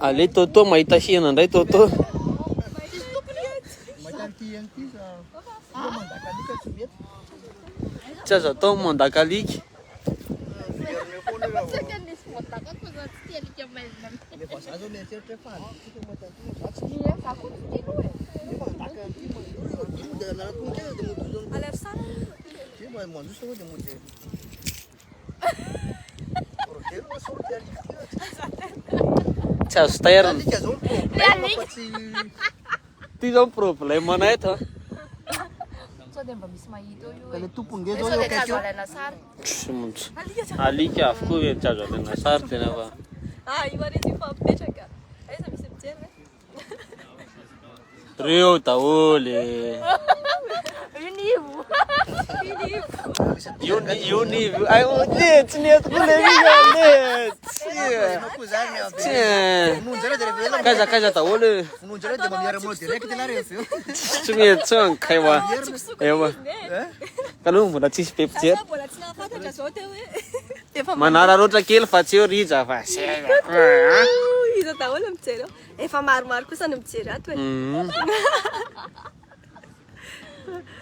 Ale Toto mahita hena ndray Toto. Tsy azo atao mandaka alika. Tsy azo tairana. Ty zao problemanay eto. Tsy maintsy. Alika avokoa hoe tsy azo alaina sary tena fa. Reo daholy. Univo. Ai o dente, neto com Casa daholy. Tsy mety tsony kaiwa. Ewa. Kaloha mbola tsisy be pijery. Manara roatra kely fa tsy eo rija fa. Iza daholy mijery eo. Efa maromaro kosa no mijery ato e.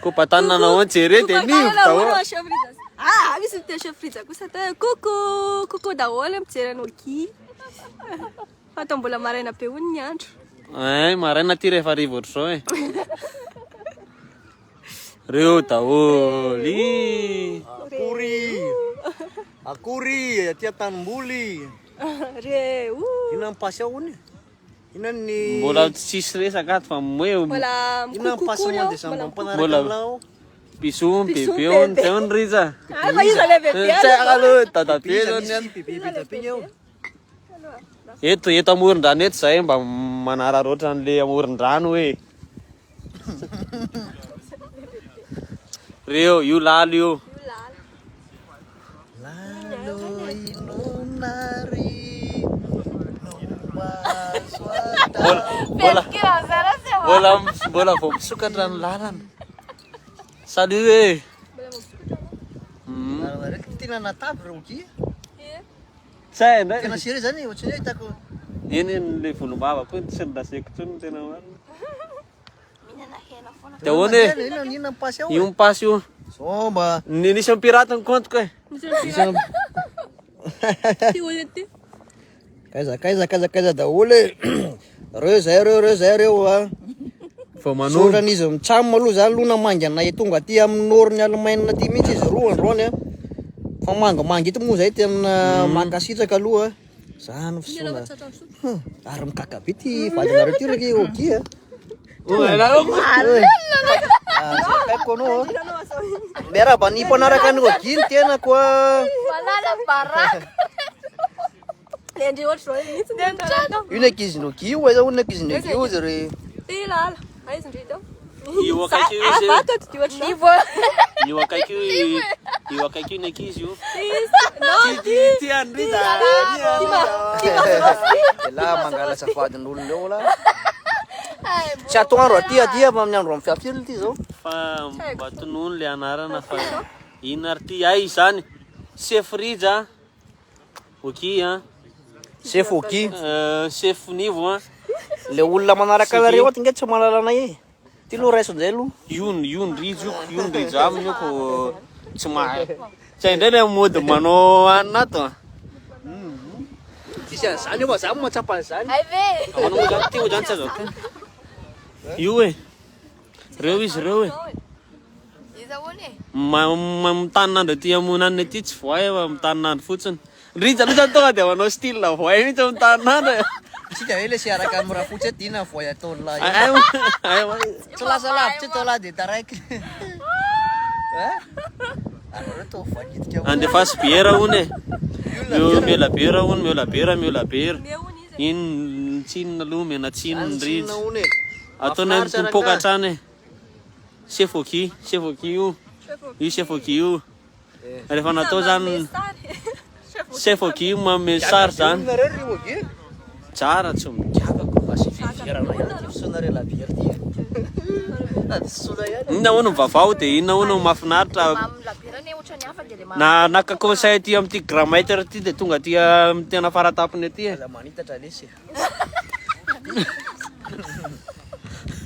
Kopa tananao mijery de nivo daholy. Ah, misy miteny chef Frida kosa tao. Coucou daholy mijery anao ki. Fatao mbola maraina be hono ny andro. Ay, maraina ty rehefa hariva ohatr'izao e. Reo daholy. Akory aty an-tanimboly. Reo. Ina mipasy ao hony. Ina ny mbola tsisy resaka ato fa moe. Mbola ina mipasy coucou de samba mpanaraka lao. Pisum bebe on teon riza. Ah, ma iza le bebe. Tsaka tata be zao ny. Bebe tapiny ao. Eto amoron-drano eto zay mba manara roatra an'le amoron-drano hoe. Reo io lalo io. Bola vao misokatra ny lalana. Salut e. Tena natavy reo ki. Tsay ndray. Tena sérieux zany ohatrany hoe hitako. Eny le volombava koa tsy niraseko tsony tena marina. Te ahoana e? Ina mipasy ao. Io mipasy io. Somba. Nisy pirata ny compte koa e. Kaiza daholy. Reo zay reo a. Fa manoro. Sorana izy mitsamo aloha zany lona mangana tonga aty amin'ny norony Allemagne aty mihitsy izy roa androany a. Fa mangamanga ito moa zay ty amina makasitraka aloha. Zany fisoana. Ary mikaka be ty vadinareo ty raky oki a. Kaiko anao. Miaraba ny mpanaraka ny oki ny tena koa. Malala baraka. Lendry ohatro zao mihitsy ny trano. Io ny ankizin'ny oki io aiza hono ny ankizin'ny oki io zare. Ty lala. Aiza ndrito. Io akaiky io izy. Afato ty ohatro. Io akaiky io ny ankizy io. No, Ty andrita. La mangala safadin'olona eo la. Tsy atoandro aty amin'ny andro amin'ny fiafily ty zao. Fa mbatinono le anarana fa ino ary ty ay zany. Chef Rija. Oki a. Chef oki. Chef Nivo a. Le olona manaraka anareo aty nge tsy malala anay e. Ty lo raiso zay lo. Yun Rija aminy io ko tsy mahay. Tsy indray le mody manao anato. Tsisy an'izany io fa za mahatsapa an'izany. Ay ve. Manao zany ty zany tsy azo. Io e. Reo izy reo e. Iza hono e. Mitaninandro aty amonany aty tsy voay fa mitaninandro fotsiny. Rija tonga de manao style voay mihitsy mitaninandro. Tsika hoe le sy araka amin'ny raha fotsy dina voay ataony la. Tsy lasa lavitra tao la de taraiky. Alors to fakitika. Andefasy biera hono e. Miola biera hono, miola biera. In tsinina aloha mena tsininy Rija. Ataony mipoka hatrany e. Chef Oki io. Io Chef Oki io. Rehefa natao zany Chef Oki io manome sary zany. Tsara tsy mikavako fa sy fifiarana sonare la vierty. Inona hono mivavao de inona hono mahafinaritra. Mamla birane ohatrany hafa de le Nakakonsay aty amin'ity grammaire ty de tonga aty amin'ny tena faratapony aty e. Za manitatra lesy.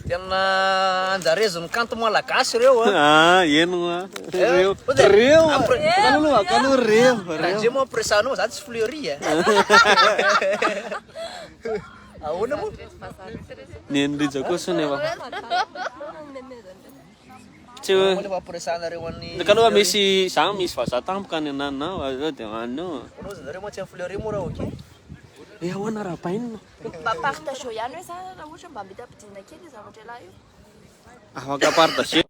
Tena anjarezony kanto malagasy reo Eno reo. Kaloha reo. Raha mo pressanao za tsy fleury ahoana mo? Nendrija kosa nefa. Tsy hoe Nefa pressanareo an'ny kaloha misy vazaha tampoka any ananao de anao. Anao zareo mo tsy amin'ny fleury mo raha ok. Ahoana raha painina? Mba partage ihany hoe sa raha ohatra mba mety ampidinina kely zavatra lahy io. Afaka partage.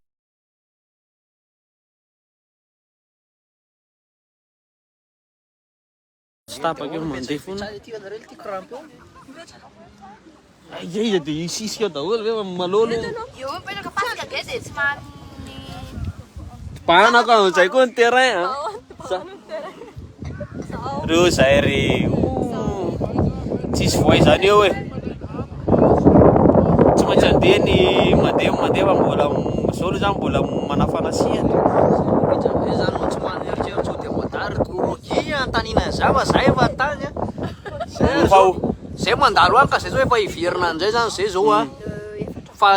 Tapaka eo mandeha foana. Tia zareo ty crampe io. Ia de isisika eo daholo ve malolo. Io mipetraka pasika ge dia tsy mahany Panako amin'izay koa ny terrain. Reo zay ry tsisy voay zany eo e. Tsy maintsy andeha ny mandeha fa mbola solo zany mbola manafana siany. Zany tsy maneritseritsy dia modary rogi antanina zava zay efa tany zay mandalo any ka zay zao efa hiverina an'izay zany zay zao fa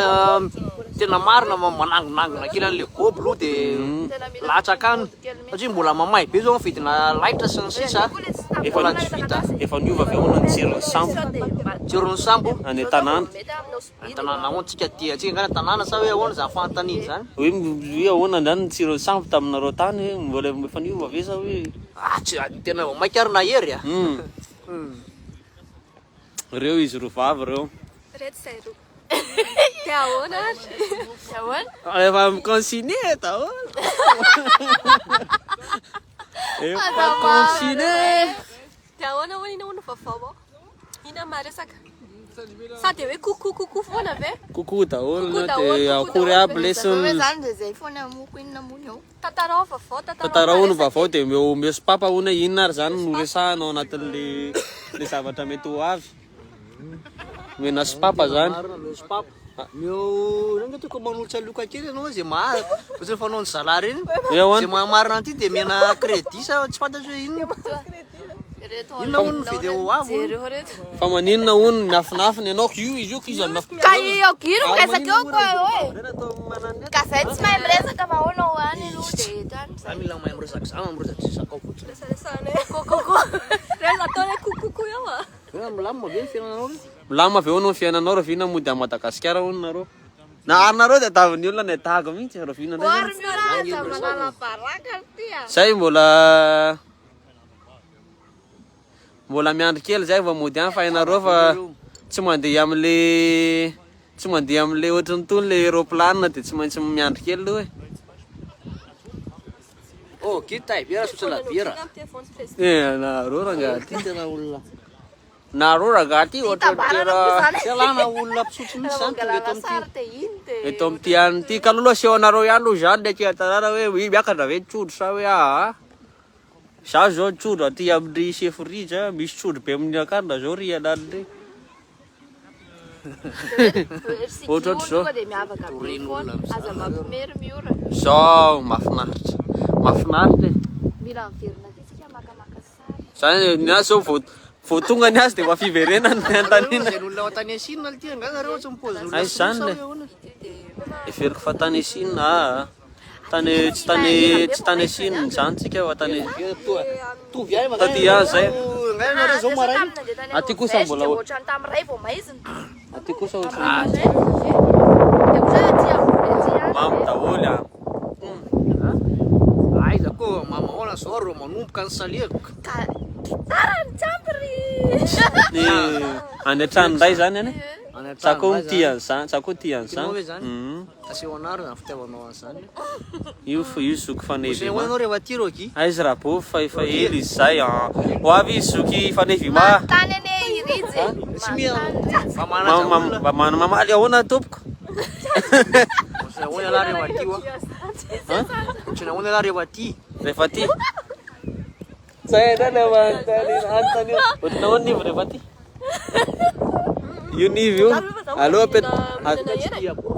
tena marina manangonangona kely an'le goblo dia latsaka any satria mbola mamay be zao fidina laitra sy ny sisa mbola tsy vita. Efa niova avy ahoana ny tsirony sambo Tsirony sambo any tanàna. tanàna ahoana tsika ty atsika ngana tanàna sa hoe ahoana za fanontaniana zany Hoe ahoana zany ny tsirony sambo taminareo tany mbola efa niova ve sa hoe tsy tena maiky ary nahery reo izy ro vavy reo. Reto zay roa. Te ahoana ary? ahoana? Efa miconsiné daholo. Efa consiné. Te ahoana hoy ina hono vaovao? Ina maresaka? Sady hoe coucou foana ve? Coucou daholo Coucou na daholo, de coucou akory daholo. aby Hoe lesony. zany dia zay foana moko inona mony ao. Tantarao vaovao, Tantara hono vaovao de meo sy papa hono inona ary zany no resahanao anatin'le zavatra mety ho avy. Mena sy papa zany. meo nanga toko manolotra loka kely anao zay ohatrany fanao ny zala reny Eo zay any. mamarina an'ity dia mena crédit sa tsy fantatro hoe inona Reto inona hono ny vidéo avo jereo reto. Fa maninona hono miafinafiny ianao izy io kizy aminafiny. Ka io giro miresaka eo koa hoe. Ka zay tsy mahay miresaka fa ahoana ho any aloha dia eto any. za mila mahay miresaka za miresaka tsy sakao fotsiny Reza ataony coucou eo milamina be ny fiainanao Milama avy eo anao ny fiainanao raha vina mody a Madagasikara hono nareo. Na arinareo de atavin'ny olona ny tahaka mihitsy raha vina ndray. Oary miolaza manala baraka ty a. Zay mbola miandry kely zay vao mody any fa hainareo fa tsy mandeha am'le ohatrany tony le aeroplanina de tsy maintsy miandry kely aloha oh kita biara sotsala biara nareo rangaty. tena olona Nareo rangaty ohatrany tena fialana olona mpisotro mihitsy zany tonga eto Mangalala sary amin'ity dia iny dia. eto amin'ty any ty kaloloha seho anareo ihany aloha zany ndraiky tanàna hoe miakatra ve tsodro sa hoe za zao tsodro aty amin'ny chefrija misy tsodro be amin'ny akanda zao ry anany regny. Ohatrany zao. Dia miavaka be foana aza mampimery miora. Zao mahafinaritra e. Mila miverina ty tsika makamaka sary. Zany ny azy zao vao tonga ny azy de efa fiverenany ny antanina. zay olona ao tany Chine ty nga zareo tsy mipozy olona Ay, zany le. Everiko fa tany Chine tsy tany Chine zany tsika fa tany tovy ay taty ihany zay. ngai nareo zao maray Aty kosa mbola ohatrany tamin'iray vao maizina. aty kosa ohatrany Mamy mamy daholo aiza koa mamahoana zao reo manomboka ny saliako ka gitarany jamby ny any an-trano ndray zany any Any tsako an-trano ty an'izany tsako ty Tianao hoe an'izany. zany? aseho anaro na fitiavanao an'izany Io zoky fanevy zay hoanao rehefa ty roki aizy raha bo fa efa ely izy zay ho avy izy zoky fanevy ma tany ane irizy. tsy mia fa manaja olona mamaly ahoana tompoko. zay hoana ala rehefa ty wa tsy nahoana ala rehefa ty Rehefa ty zay na antany ohatrana ahoana nivo rehefa ty io nivo io aloha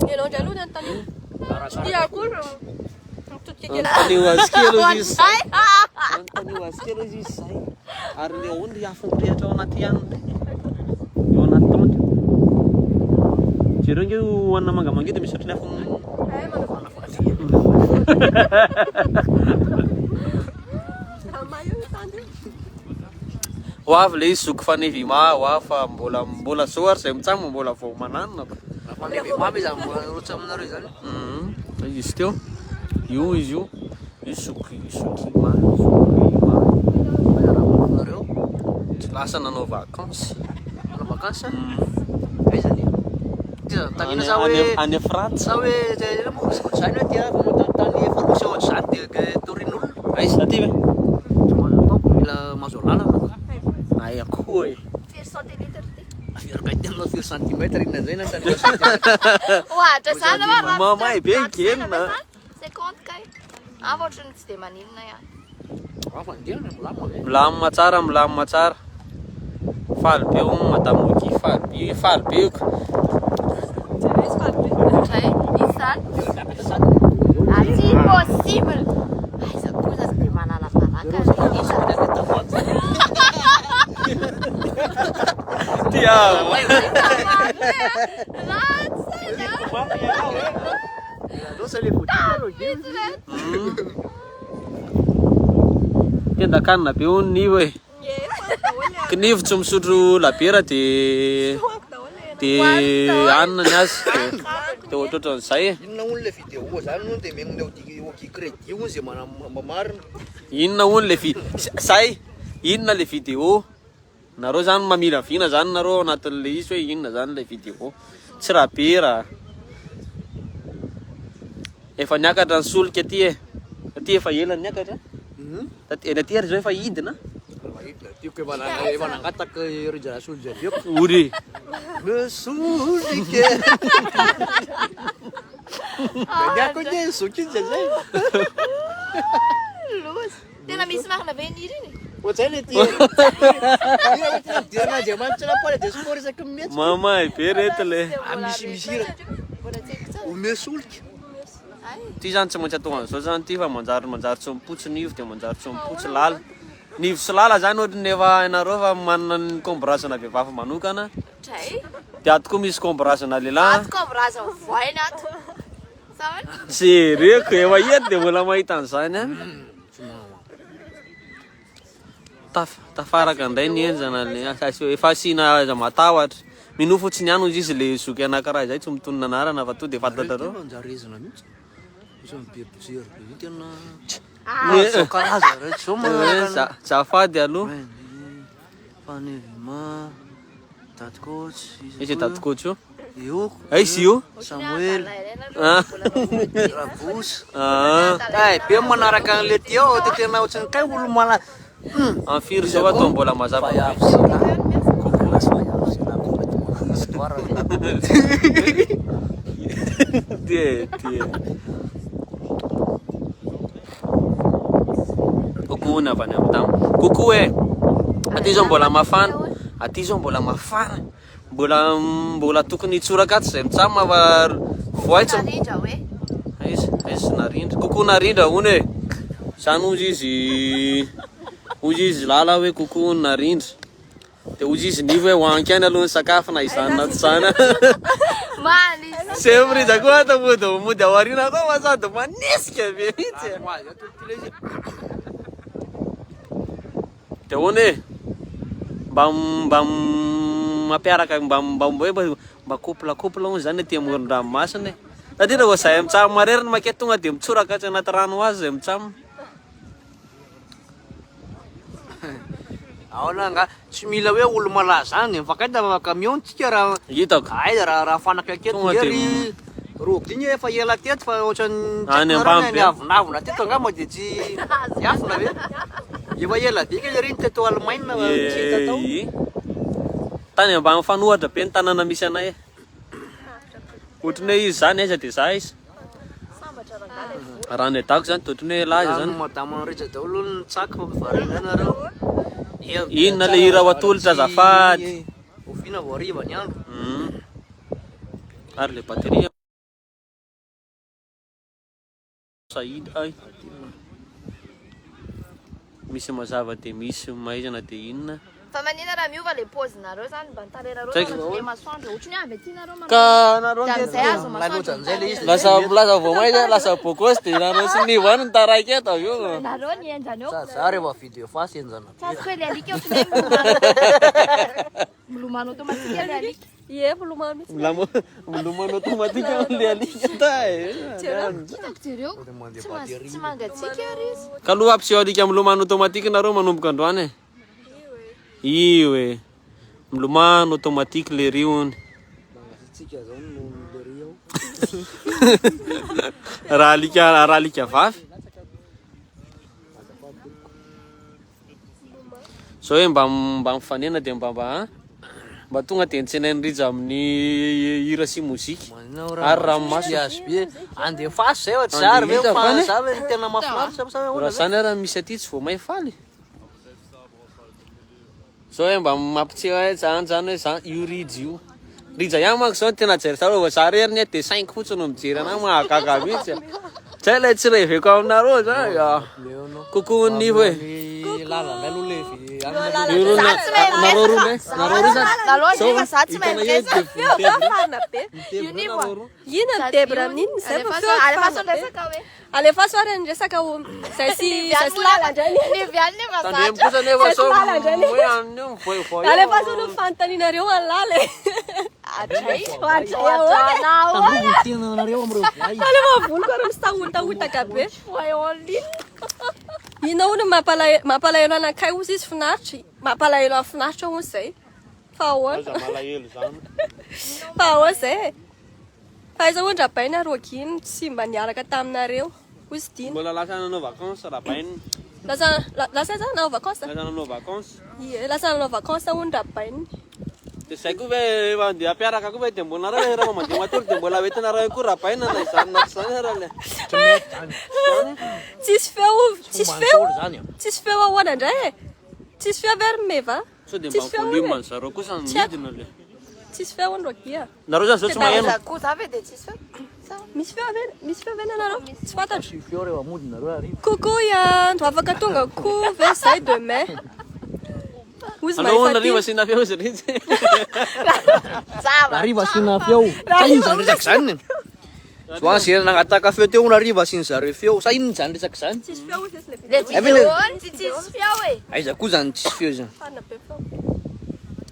Ianao ndray aloha ny anontany. Ty akory mitoto Antonio azy kely hozy izy zay. Antonio azy kely hozy izy zay. Ary le hono ry afo mirehatra ao anaty haniny. Eo anaty tônty. Jereo nge hoanina mangamangidy misy ohatran'ny afo. Ho avy le izy zoky fanevima ho avy fa mbola zao ary zay mitsamo mbola vao mananina. Mamy zany mbola rotsy aminareo zany. Izy teo. Io izy io. Izy zoky Nareo tsy lasa nanao vakansy. manao vakansy. Aiza ne? Tanina za hoe Any Frantsa. za hoe zany hoe tia tany farmasy ohatry zany dia torin'olona. Aiza aty ve? Mila mahazo lalana. Ay akoho e. Afiarakaitena 4 cm inona zay na tany Ohatra sana va Mamay be kenina. Seconde kay. Ohatrany tsy dia maninona ihany. afandirana milamina ve. Milamina tsara, milamina tsara. Faly be o matamoky, faly be ko. Tray, izy zany. Aty possible. Aiza kosa tsy dia manala fanaka. Tiago. Tendakanina be hono nivo e. Kinivo tsy misotro labiera de hanina ny azy de ohatrohatran'izay e. Inona hono le vidéo zany no dia megnona oki crédit hono zay mamarina. Inona hono le zay inona le vidéo nareo zany mamila vina zany nareo anatin'le izy hoe inona zany le vidéo tsy raha bera efa niakatra ny solika aty e aty efa ela niakatra eny aty ary zao efa hidina Tiako efa nangataka ry solika viako. ory Le solika. Niako nye zoky izy zay. Lozy. Tena misy marina be niry iny. Ohatsay le ty. Dirana Andriamanitra na pale dia somary resaky mihetsy. mamay be reto le Misy ome solika. ty zany tsy maintsy atao an'izao zany ty fa manjary tsy mipotsy nivo de manjary tsy mipotsy lala nivo sy lala zany ohatrany efa ianareo fa manana ny komborasana vehivavy manokana Tray. de ato koa misy komborasana lehilahy Ato kaobraza voaina ato. Sa va? jereko efa eto de mbola mahita an'izany a tafaraka anday ny enjana le efa asina aza matahotra mino fotsiny ihany ozy izy le zoky anankiray zay tsy mitonona anarana fa to de fantatrareo Anjarezana mihitsy. Izy be pijery be io tena. Zao karaza rehetra zao manaraka. zafady aloha Fanevima, Tatikotsy, izy tatikotsy io io, izy io Samuel, Ah. Rabosy. Ah, Be manaraka an'le ty ao dia tena ohatrany kay olo mala. en firy zao atao mbola mazava tie kokoa ny avany amin'ny tamo kokoa e aty zao mbola mafana aty zao mbola mafana mbola tokony hitsoraka ato zay mitsamo fa voaitsy Narindra hoe. izy narindra kokoa narindra hono e zany ozy izy lala hoe kokoa narindra de ozy izy nivo hoe hoanky any aloha ny sakafo na izany na tsy zany Maly. sembrida koa ata mody ao arina koa fa sady manisika be mihitsy de hono e mba mampiaraka mba couple hono zany aty amoron-dranomasina e satria raha zay mitsamo mareriny make tonga de mitsoraka tsy anaty rano azy zay mitsamo Ao na nga tsy mila hoe olo malaza zany mifakaita camion tsika raha hitako aiza raha fanaka aketo Tonga de- ery roby igny efa ela teto fa ohatrany Any ambany be. avonavona teto angamba dia tsy afona ve efa ela dika ery teto Allemagne tsy hita tao tany ambany fanohatra be ny tanàna misy anay e ohatrany hoe izy zany aiza de za izy raha ny adako zany de ohatrany hoe laza zany madama rehetra daholo ny tsaka fampivarina nareo inona le hira ho atolotra azafady ofina voariva ny andro ary le bateria Sahidy ay. Misy mazava dia misy maizana dia inona. Fa manina raha miova le paozinareo zany mba nitarerareo Taika. le masoandro ohatry ny avy aty nareo manao. Ka nareo Dia amizay azo lalotra an'izay le izy. Lasa vao maiza lasa bokosy dia nareo sy nivo any nitaraiky eto avy eo. Nareo ny enjany eo. Za rehefa video fasy enjana. Tsasiko hoe le alika eo ohatry ny hoe milomano automatique le alika. Ie, milomano mihitsy. Milomano automatika le alika ta e. Hitako jereo tsy mangatsiaka ary izy. Ka aloha ampiseho alika milomano automatika nareo manomboka androany e. Io e. Milomano automatique le riony. Raha alika vavy. So hoe mba mifanena dia mba tonga dia nitsenainy rija amin'ny hira sy mozika. Ary ranomasy azy be andeha fasy zay ohatra zary ve fa za ve tena mahafinaritra sa raha zany ara misy aty tsy vao may faly. So hoe mba mampiseho hoe zany hoe io rija io. Rija ihany manko zao tena jery tsara vao za rery ny dia 5 fotsiny no mijery anahy mahagaga mihitsy. Zay ilay tsy reveko aminareo zany. Kokoa ny hoe lalana aloha le nareo roa le Naloha nefa za tsy mahay miresaka. Fafana be. Io ni mo. Ino ny debra amin'iny zay fa feo Alefaso fafana be. resaka hoe. Alefaso ary niresaka zay sy lalandrany. Ny viany nefa tandremo zatra. kosa nefa Zay so lalandrany. hoe anio voio Alefaso no fanotaninareo alala. Atray. tena nareo amreo vai. Alefa voliko ary misahotahotaka be. Ina hono mampalahelo anakay ozy izy finaritra. Mampalahelo amin'ny finaritra hono zay. Fa ahoana? malahelo zany. Fa ahoana zay? Fa iza hono rabaina roginy tsy mba niaraka taminareo. Ozy dina. Mbola lasa nanao vacances rabainy. Lasa iza nanao vacances? Lasa nanao vacances. Ie, lasa nanao vacances hono rabainy. Dia zay koa hoe mandeha ampiaraka koa hoe dia mbola nareo raha mandeha matory dia mbola hoentina raha koa rabaina na izany na tsy zany raha le. Tsisy feo ahoana indray e? Tsisy feo verme va? So dia mba volume zareo kosa ny midina le. Tsisy feo hono rogia. Nareo zany zao tsy maheno. Zakoa za ve dia tsisy fe. Misy feo ve nanareo? Tsy fantatro. Feo rehefa mody nareo ariva. Coucou Yann, afaka tonga ko ve zay demain. Ozy Anao mahita nariva ty. sina feo izy ritsy. Zava. Ariva sina feo. Sa ino zany resaka zany? So azy nagnataka feo teo na ariva siny zareo feo. Sa ino zany resaka zany? Tsisy feo ozy izy le Le vidéo tsy tsisy feo e. Aiza koa zany tsisy feo zany. fana be feo.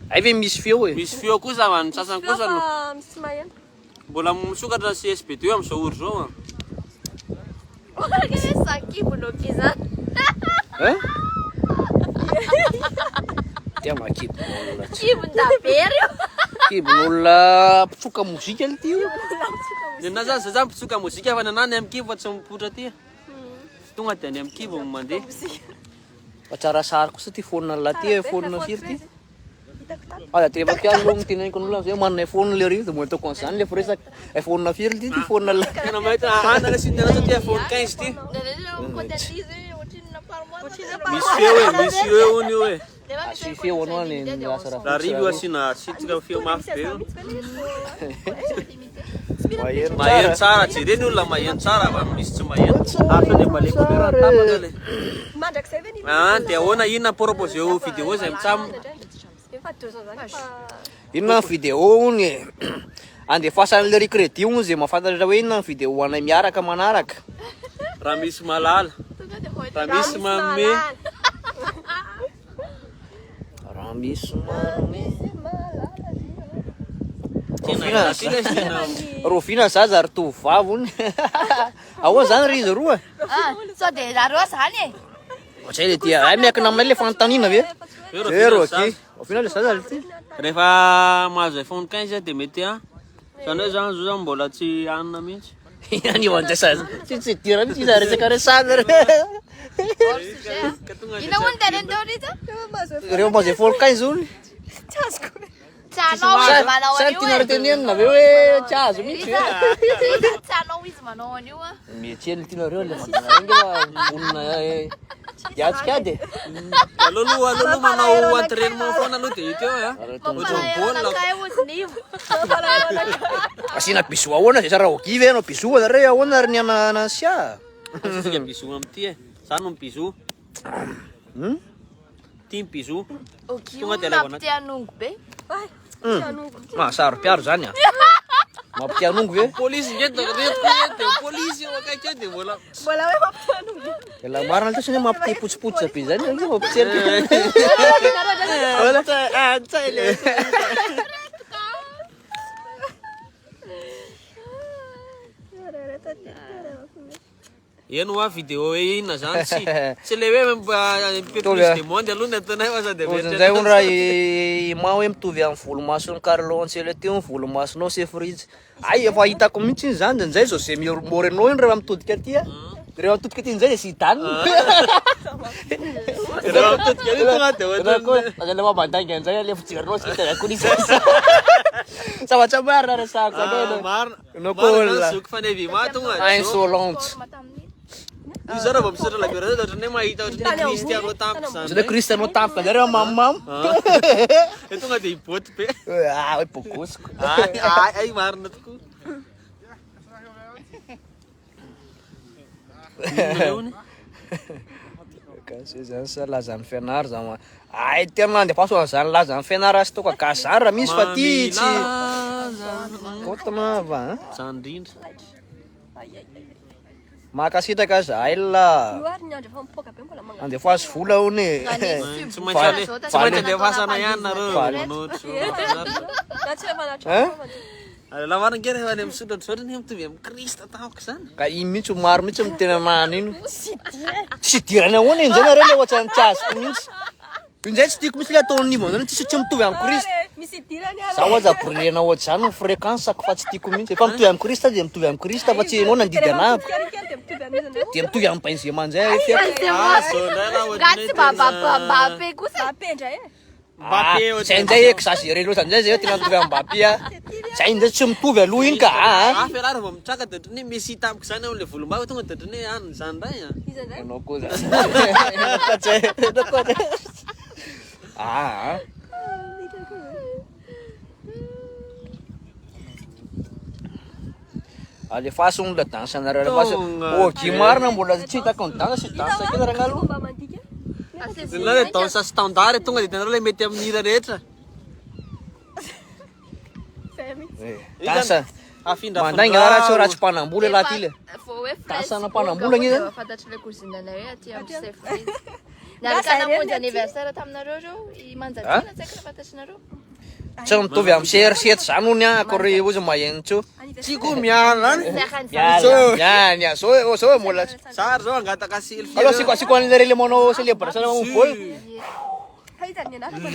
Ay ve misy feo e? Misy feo kosa va ny sasany Feo kosa no fa misy maheno. mbola misokatra CSBD eo amin'izao oro zao. Ohatra ke hoe sakibo no kizany. Eh? Tia makibo olona tsy. Kibon-dabery io. Kibon'olona mpisoka mozika le ty io. Nena zany zazany mpitsoka mozika fa nanany amin'ny kibo fa tsy mipotra ty. Tonga dia any amin'ny kibo no mandeha. Fa tsara sary kosa ty fônina laty e fônina firy ty. Ah, te mampiasa aloha tineniko n'olona zay manana iPhone le rivo dia mbo ataoko an'izany le firesaka iPhone firy ty fônina laty. Tena mahita hanana sy tena sao ty iPhone 15 ty. Misy feo e, misy feo ony io e. Asy feo anao ny lasa Raha raha rivo asina sitrika feo mafy be io. maheno Maheno tsara, jereny olona maheno tsara fa misy tsy maheno. Hafa dia mba le couleur tapaka le. Mandrakizay ve ny Dia ahoana inona proposé eo vidéo zay mitsamo. efa 2 ans zany fa inona ny vidéo ony e andefasan'le recrédit ony zay mahafantatra hoe inona ny vidéo anay miaraka manaraka. Raha misy malala, raha misy manome. Raha misy manome. Rovina zaza ary tovovavy ony. Ahoa zany ry izy roa? Sao dia nareo zany e. Zay le dia ay miakina aminay le fanontaniana ve? Zero aky. Rovina le zaza le ty. Rehefa mahazo iPhone 15 dia mety zany hoe zany zao zany mbola tsy hanina mihitsy. Anio anjasazy. Tsy dira mihitsy izy resaka resana re. Ina hono teny teo rito? Rehefa mahazo iPhone 15 ony. tsy azoko hoe. Tsy anao izy manao Sary an'io tiana e. retenenina ve hoe tsy azo mihitsy. Tsy anao izy manao an'io a. Mihetsely tianareo le manaranga vonina diatsika de. Aloha manao entraînement foana aloha dia hita eo Anakay ozy nivo. Asina bisoa ahoana zay sara ogive anao bisoa re ahoana ary niana sia. Tsika bisou amty e. Zany no bisou. Ty bisou. Tonga dia lavana. Mampite anongo be. Ay, Mahasaro-piaro zany a. Mampite anongo ve? Polisy ngety reto polisy eo akaiky eo dia mbola mbola hoe mampite anongo. La marina tasy hoe mampite potsipotsy be zany io mampitserika. eno a vidéo hoe inona zany tsy le hoe plus de monde aloha ny ataonay fa sady Ozin'izay hono raha ma hoe mitovy amin'ny volomason'ny Carlo Ancelotti io ny volomasonao Sefridge. Ay efa hitako mihitsy iny zany nzay José Mourinho iny rehefa mitodika aty a. Rehefa mitodika aty nzay dia sy hitany. rehefa mitodika aty tonga dia ohatran'ny Aza le mabandangy an'izay alefa fijerinao sy hitany akonisasa. Zavatra marina resahako anao. marina zoky fanevi ma tonga Insolente. io zany raha vao misatra labera zay ohatrany hoe mahita ohatrany hoe Cristiano tampoka Zany zany hoe Cristiano tampoka zay rehefa mamimamy. e tonga dia hiboty be Ah, hoe bokosiko. ay marina tokoa Kasi zany sa lazan'ny fianara zany. Ay tena andefaso zany lazan'ny fianara sy toka gasy zany raha misy fa ty tsy kotana va. zany indrindra Makasitraka zahay la Luar ny andro efa mipoaka be mbola manga. andefaso vola hony. tsy maintsy andefasana ihany nareo manotro Na tsy efa natra. la marina nge rehefa any misotro ohatrany mitovy amin'ny Krista tampoka zany Ka iny mihitsy maro mihitsy mitena nany ino. Tsy dirana hoany inzay nareo le ohatrany tsy azoko mihitsy. Inzay tsy tiako mihitsy le ataony nivo zany tsy mitovy amin'ny Krista. Misy dirany ala. Zaho aza brulena ohatrany ny fréquence-ako fa tsy tiako mihitsy. Efa mitovy amin'ny Krista dia mitovy amin'ny Krista fa tsy enao nandidy anazy. Dia mitovy amin'ny Benzema zay Gatsy Mbappé kosa. Apendra e. Mbappé zay nzay exagéré loatra an'izay zay tena mitovy amin'ny Mbappé a. Zay nzay tsy mitovy aloha iny ka fialary vao mitraka dia ohatrany hoe Messi tampoka zany ao le volom-bava tonga dia ohatrany hoe any zany ndray Iza zay? Enao koa zany. Ah. Alefaso ny la danse anareo alefaso. Oh, gimarina mbola tsy hitako ny danse sy danse kely raha ngalo. Fomba mandika. zany le danse standard tonga dia hitanareo le mety amin'ny hira rehetra Danse. afindra Mandainga raha tsy ratsy mpanambola laha ty le. Vao hoe Tasana mpanambola igny zany. fantatry le kozinanay hoe aty amin'ny Sefridge. Niaraka namonjy anniversaire taminareo reo i manjadina tsy haiko raha fantatrinareo. Tsy mitovy amin'ny CR7 zany hony a kory ozy maheno tso. tsiko miala any Mianya zao mbola. sary zao angataka selfie Alors siko an'ilay le manao célébration au bol. Haita ny anarako.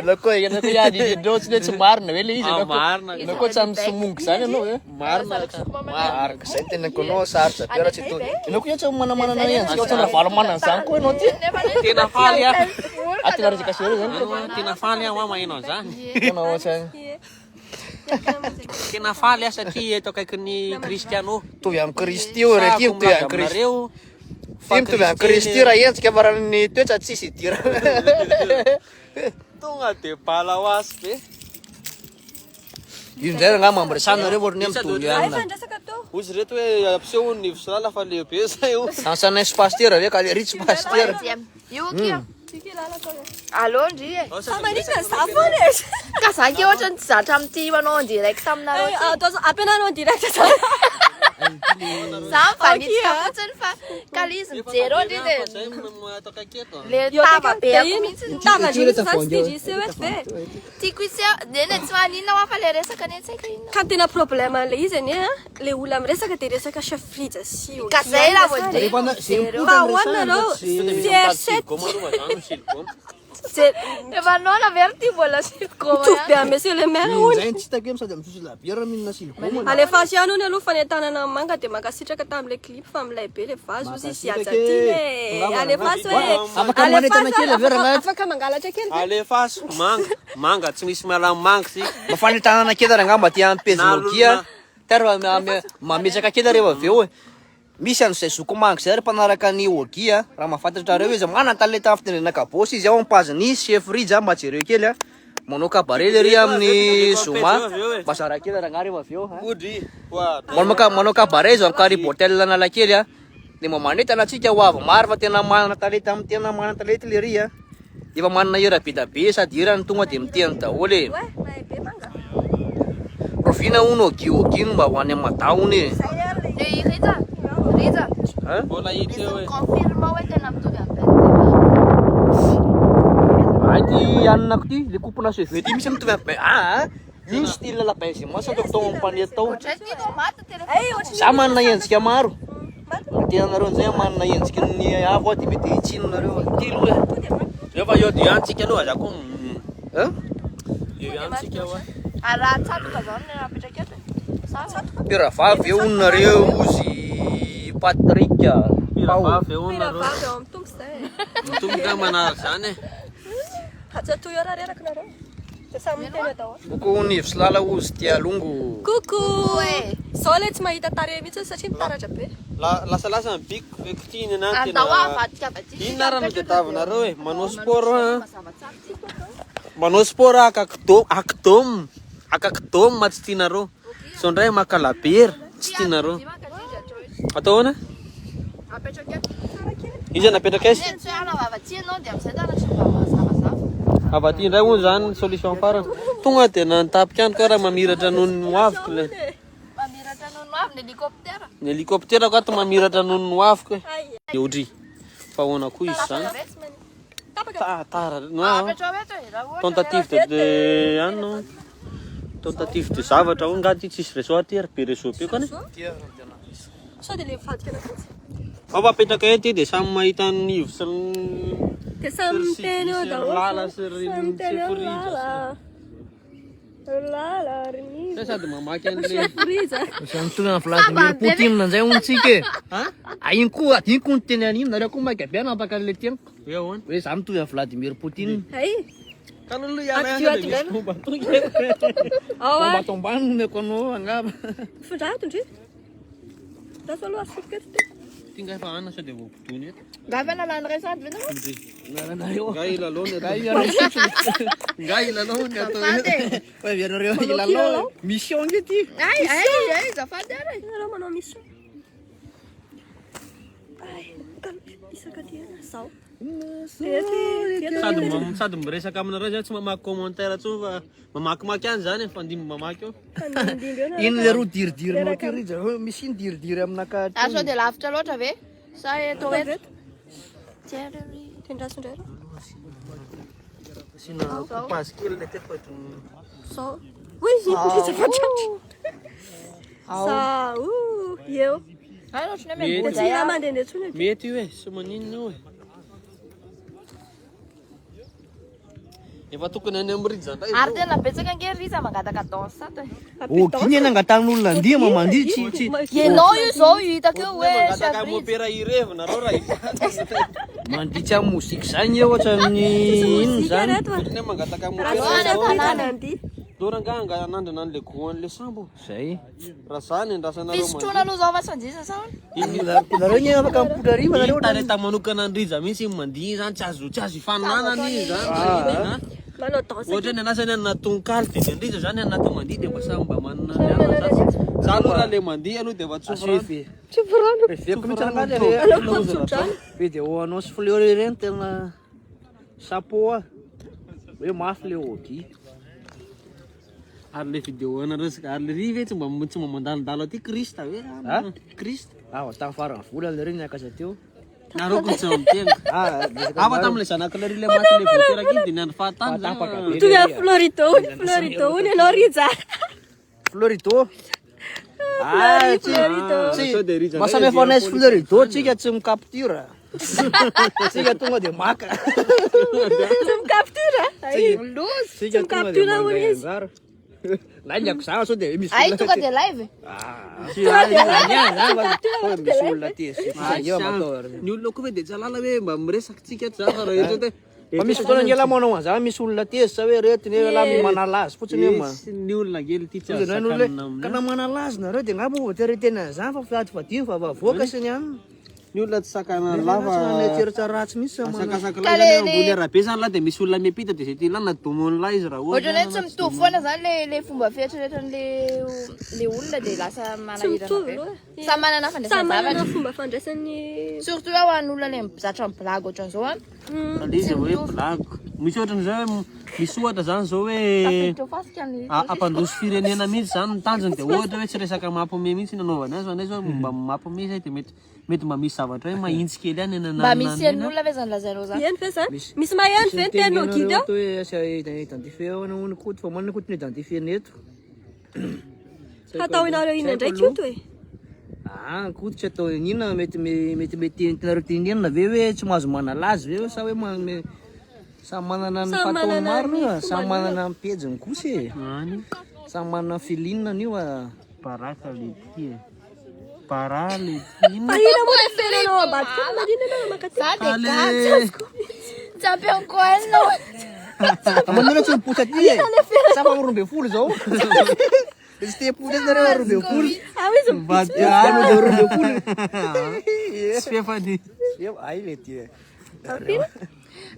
Loko yana ko yadi do tsy marina ve le izy loko. marina Loko tsy amsumungu zany anao e. marina Marka sai tena kono sarsa pero tsy to. Loko yan tsy mana na yan. Tsy tsara valo mana zany ko no ty. tena faly a Ati na rizika sero zany. tena faly a mama ino zany Kono zany. tena faly a satria eto akaikin'ny Cristiano Tovy am Kristio reky tovy am Kristio. nareo Tim tovy am Kristio ra yentsika varany toetra tsisy dira. tonga dia bala ho azy be Inzay nga mamresanareo vorony am toly Ay ana. fandrasaka to. ozy reto hoe ampiseho ny visala fa lehibe zay io Ansana pasteur ve ka le rich pasteur. Io kia. Tsiki lalako. Allo ndry e. Sa manisa safone. Ka za ke ohatrany tsy zatra amin'ity manao en direct aminareo ty. Ataozo ampianareo direct zany. Za mifanitsika fotsiny fa kalizy mijery eo ndry dia zay atao kaketo le Io tava tek be ako iny mihitsy. tava diny zany tsy dirisy hoe ve. Tiako iseo neny tsy maninona hoa fa le resaka neny tsy haiko inona. Kan tena problème le izy any le olona miresaka dia resaka chef Frija sy Ka zay raha vao ndray mba hoanina anao CR7 efa anao na very ty mbola silgoma mitovy be amin'ny monsieur le maire hono. Zay tsy take sady amsusi la bière minna silgoma. Alefaso ihany hono aloha fanentanana manga dia mankasitraka tamin'ilay clip fa milay be le vazo izy sy ajaty alefaso hoe Afaka manentana kely verana. afaka mangalatra kely alefaso manga tsy misy miala amin'ny manga si Mafanitana kely ra ngamba ty am pezologia. Tara mametsaka kely rehefa aveo e. Misy an'izay zoko manga zay mpanaraka ny ogia raha mahafantatrareo izy manan-talenta amin'ny fitendrena kabosy izy ao ampaziny chef Frija mba jereo kely a. manao kabare le ry amin'ny zoma bazara kely rangary avy eo manao kabare izy amin'ny carré bôtel Analakely a de mamanetana antsika ho avy maro fa tena manana talenta amin'ny tena manana talenta le ry a efa manana hira be da be sady hirany tonga de miteny daholo e Ouais, mahay be manga. rovina hono ogiogino mba ho any amin'ny madaony e Riza, Mbola hita eo e. confirme hoe tena mitovy amin'ny Ty anako ty le coupe-na cheveux ty misy mitovy amin'ny iny style la Benzema sa tao ampanety tao za manana endrika maro tenanareo zay manana endrika ny avo de mety hitsinonareo ty aloha Rehefa eo dia antsika aloha za koa eo antsika hoa. raha tsatoka zao ny napetraka eto piravavy eo nareo ozy Patrick Piravavy eo Mira nareo. vavy ao amin'ny tongo zay. Mitomboka manaraka zany e. Hatsatoy eo raha reraka nareo. De samy miteny daholo. boko nivy silala ozy tia longo Coucou! Zao le tsy mahita tarehy mihitsy satria mitaratra be. Lasalasa mibiko fekitiny anany andao tena. avadika avy aty Ino narano tadiavinareo e? Manao sport manao sport akakidôma tsy tianareo. So ndray makalabery tsy tianareo. Atao ahoana? apetraka eto Izy napetraka aiza? tsy ana vavatsy ianao de am'izay tana tsy mivavazavazava Avy aty indray moa zany solution farany. Tonga de nantapika any ka raha mamiratra noho ny hoaviko le. mamiratra nono avy ny hélicoptère Ny helikoptera ka to mamiratra noho ny hoaviko e. Aïe. Eodry. Fa ahoana koa izy zany? Tapaka. Tara. No. apetraka eto raha ohatra Tentative de ano. Tentative de zavatra ho ngaty tsisy réseau aty ary be réseau be koa ne. Sao de le vadika na fotsy. Ao apetraka ety de samy mahita ny ivo sy ny De samy miteny eo daholo. lala sy Samy miteny eo lala. Lala, Sa sady mamaky an'le Friza. Samy tona Vladimir Poutine nanzay ontsika e iny koa adiniko ny teny an'iny nareo koa maika be anapaka an'le teniko eo ahoana. hoe za mitovy amin'ny Vladimir Poutine Ay. Kalolo Adio aty ihany indray. Ao Fomba ah. tombany meko anao angamba Findrato ndry. Raha aloha asopika eto ty. Tinga efa ana sao de voapotony eto. gavy nalany resady ve nao Nga ilalao ny nga ilalao ny atao Azafady e. hoe vianareo ilalao mission nge ty ay zafady ary Nareo manao mission. Ay, isaka ty sao. sady miresaka aminareo zany tsy mamaky commentaire tsony fa mamakimaky any zany e, fa andimy mamaky eo. iny le roa diridirinao ty ry hoe misy iny diridiry aminaka sao de lavitra loatra ve sa eto eto Jerry Tendrasindray. sina passe kely le teko Sao. Ui, isa fantatro. Sao. Eo. ay ohatrany hoe De miamboly tsy raha mandehandeha tsony. Mety io e, sy maninona io e. Efa tokony any amin'ny rija ndray. ary tena betsaka angery izy mangataka danse ato kiny nangatan'olona andia mamandia tsy ianao io zao hitako eo hoe Mangataka mopera irevy nareo raha manditsy amin'ny mozika zany eo ohatra ny ino zany Otriny mangataka doranganga anandrana an'le goan'le sambo. zay Raha zany andrasanareo fisotroana aloha zao vasanjisa sao nareo ny afaka mipodrariva nareo talenta manokana andrija mihitsy iny mandihy zany tsy azo ifananana izy zany. Manao danse. Ohatra ny anasany any natonokaly de ny andrija zany any nato mandihy de mba samy mba manana ny anana zany. Za aloha raha le mandihy aloha de mba tsofrano. Tsoforano. Reveko mihitsy anazy Aloko tsodrano. be de hoanao sy fleur ireny tena chapeau a hoe mafy le hody Ary le vidéo anareo ary le rive tsy mba mandalondalo aty Krista hoe Krista. tamin'ny farany vola le reny niakasa teo Nareo ko tsy miteny. Afa tam'le zanak'ilay le maty le voateraky iny de niandro fahatany zany. Mitovy amin'ny Florito ony. Florito ony ianao rija. Florito Florito. Sao de rija. masamy efa naisy Florito tsika tsy mikaptura tsika tonga de maka Tsy mikaptura. Ay. tsika tonga de Capture hono mangay izy. anjara laha ny ako za sao de misy ay tonga de live misy olona ty matao Ny olona koa de tsy alala hoe mba miresaky tsika ty za fa raha eto te. fa misy fotoana ngela manao an'izany misy olona tesy sa hoe retiny hoe laha manala azy fotsiny hoe ma Ny olona kely ty tsy azo Zany sakanina ka amina. na manala azy nareo de ngamba voatery tena zany fa fiady fadiny fa vavoaka sy ny anina Ny olona tsy sakana lava. Tsara ratsy misy Sakasaka lahy ambony arabe zany lahy dia misy olona miampita dia zay tia lana domon'ny lahy izy raha Ohatrany hoe tsy mitovy foana zany le fomba fieritrretan'le olona dia lasa manahirana be. Samy manana Samy fandraisana manana zavatra. fomba fandraisan'ny Surtout hoe ho an'olona le mizatra amin'ny blague ohatran'izao a. izy hoe blague. Misy ohatran'izao hoe misy ohatra zany zao hoe Tafiditra ho fasika ny ampandroso firenena mihitsy zany ny tanjony dia ohatra hoe tsy resaka mampome mihitsy nanaovana azy fa nezo mba mampome zay dia mety mba misy zavatra hoe mahitsy kely any mba misy an'olona ve zany lazainao zany. Eny ve zany? Misy maheno ve tena guide ao? hoe asa identifier hono koty fa manana koty identifier neto. Atao inareo ina ndraiky io to e. Koty tsy atao inona mety tinareo tinenina ve hoe tsy mahazo manalazy ve sa hoe samy manana ny fataony maro io samy manana ny pejiny kosa e. Samy manana ny filinina io Paraka le ty e. Para le Mahina mo na feranao ambadika marina na makatena. Za dia gatsy. Champion ko ano. Manana tsy miposa ty e. Sa fa 12 zao. Izy te pusa na rin 12. Izy Ba't miposa. yan? Svefa di. Ay leti e.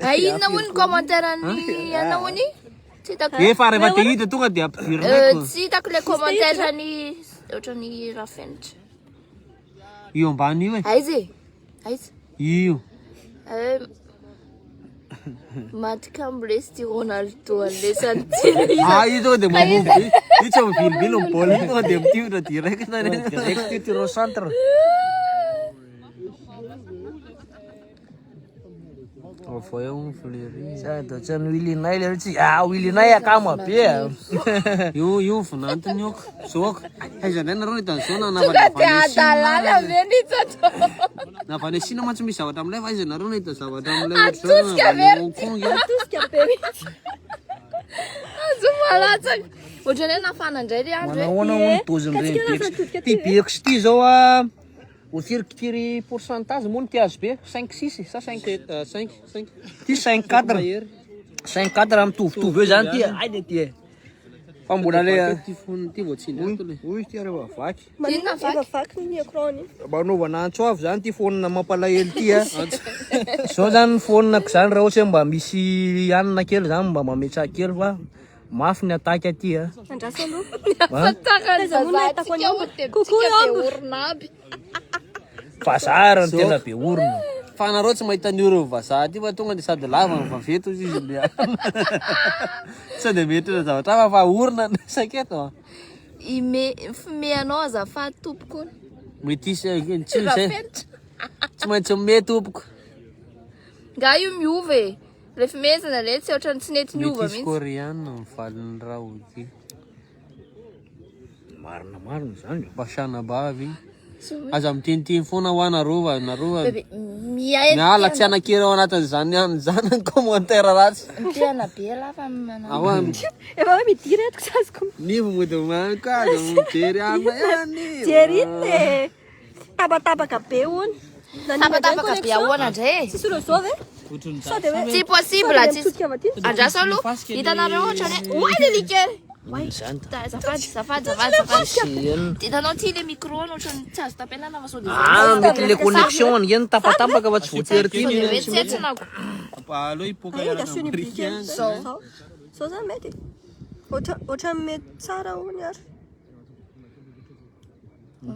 Ay ino naman commentaire ni ano ni? Eh, fare ba tingin ito nga di apir ko. Si tak le commentaire ni otrany Rafench. Yung ba niyo eh? Aizy. Iyo. Matkamblesti Ronaldo le santiri. Ito de mabubi. Ito mo bilbilong pol ito nga di na direct na rin. Direct tiro center. Foi fleri. Certo, c'è un Willy Nile ci. Willy Nile kama pia. Yung funantan yung sok. Ay sa na ron ito so na Adalala veni toto. Na panesi naman sa misa watam live ay na ron ito sa watam live. Atus ka ver. Tous que aperi. Zumalatsak. Otrany nafana ndray ry andro. Manahona tozony regny ty bex ty zao o tiry pourcentage moa ty azo be 5-6 sa 5 ty 5-4 5-4 mitovitovy eo zany ty ay le ty e fa mbola le Ty votsiny ato le. uy ty areo vaky Manina efa vaky ny écran ni. manaovana antsoavy zany ty phone mampalahelo ty a zao zany phone-ko zany raha ohatsy hoe mba misy anina kely zany mba mametsaha kely fa mafy ny attaque aty a Andrasa aloha. Fatakany Aiza mo na hitako an'io. Coucou ambo. ornaby. fazara ny tena be orona Fanareo tsy mahita ny oro vazaha ty fa tonga di sady lava ny vaveto izy le. Sady mety na zavatra fa orona saketo. Fime anao azafady tompoko. Mety tsy maintsy mety tompoko. Nga io miova e. Le fimezana le tsy ohatrany tsy nety miova Mety mihitsy. koreana ny valiny raha ty. marina zany Basana bavy. Aza miteniteny foana ho anarova. Bebe, miaina. Miala tsy anakira ao anatin'izany ny commentaire ratsy. Tena be lafa mana. Awa Efa hoe midiry eto ksaziko. nivo mody mankaza mijery ama yani. Jerine. Tabatabaka be hono. Tapatapaka be ahoana ndray. Sisy olo zao ve? Sao de hoe Tsy possible tsy. mitodika avy aty. Andrasa aloha. Hitanareo ohatrany oay le likery. Zafady. Hitanao ty le micro ohatrany tsy azo tapenana fa sao de mety le connexion ngeny tapatapaka fa tsy voatery ty hoe tsetsinako. Alo ipoka Ay, yaraka gasio ny amrika biby zao. Sao zany mety. Ohatrany mety tsara hono ary.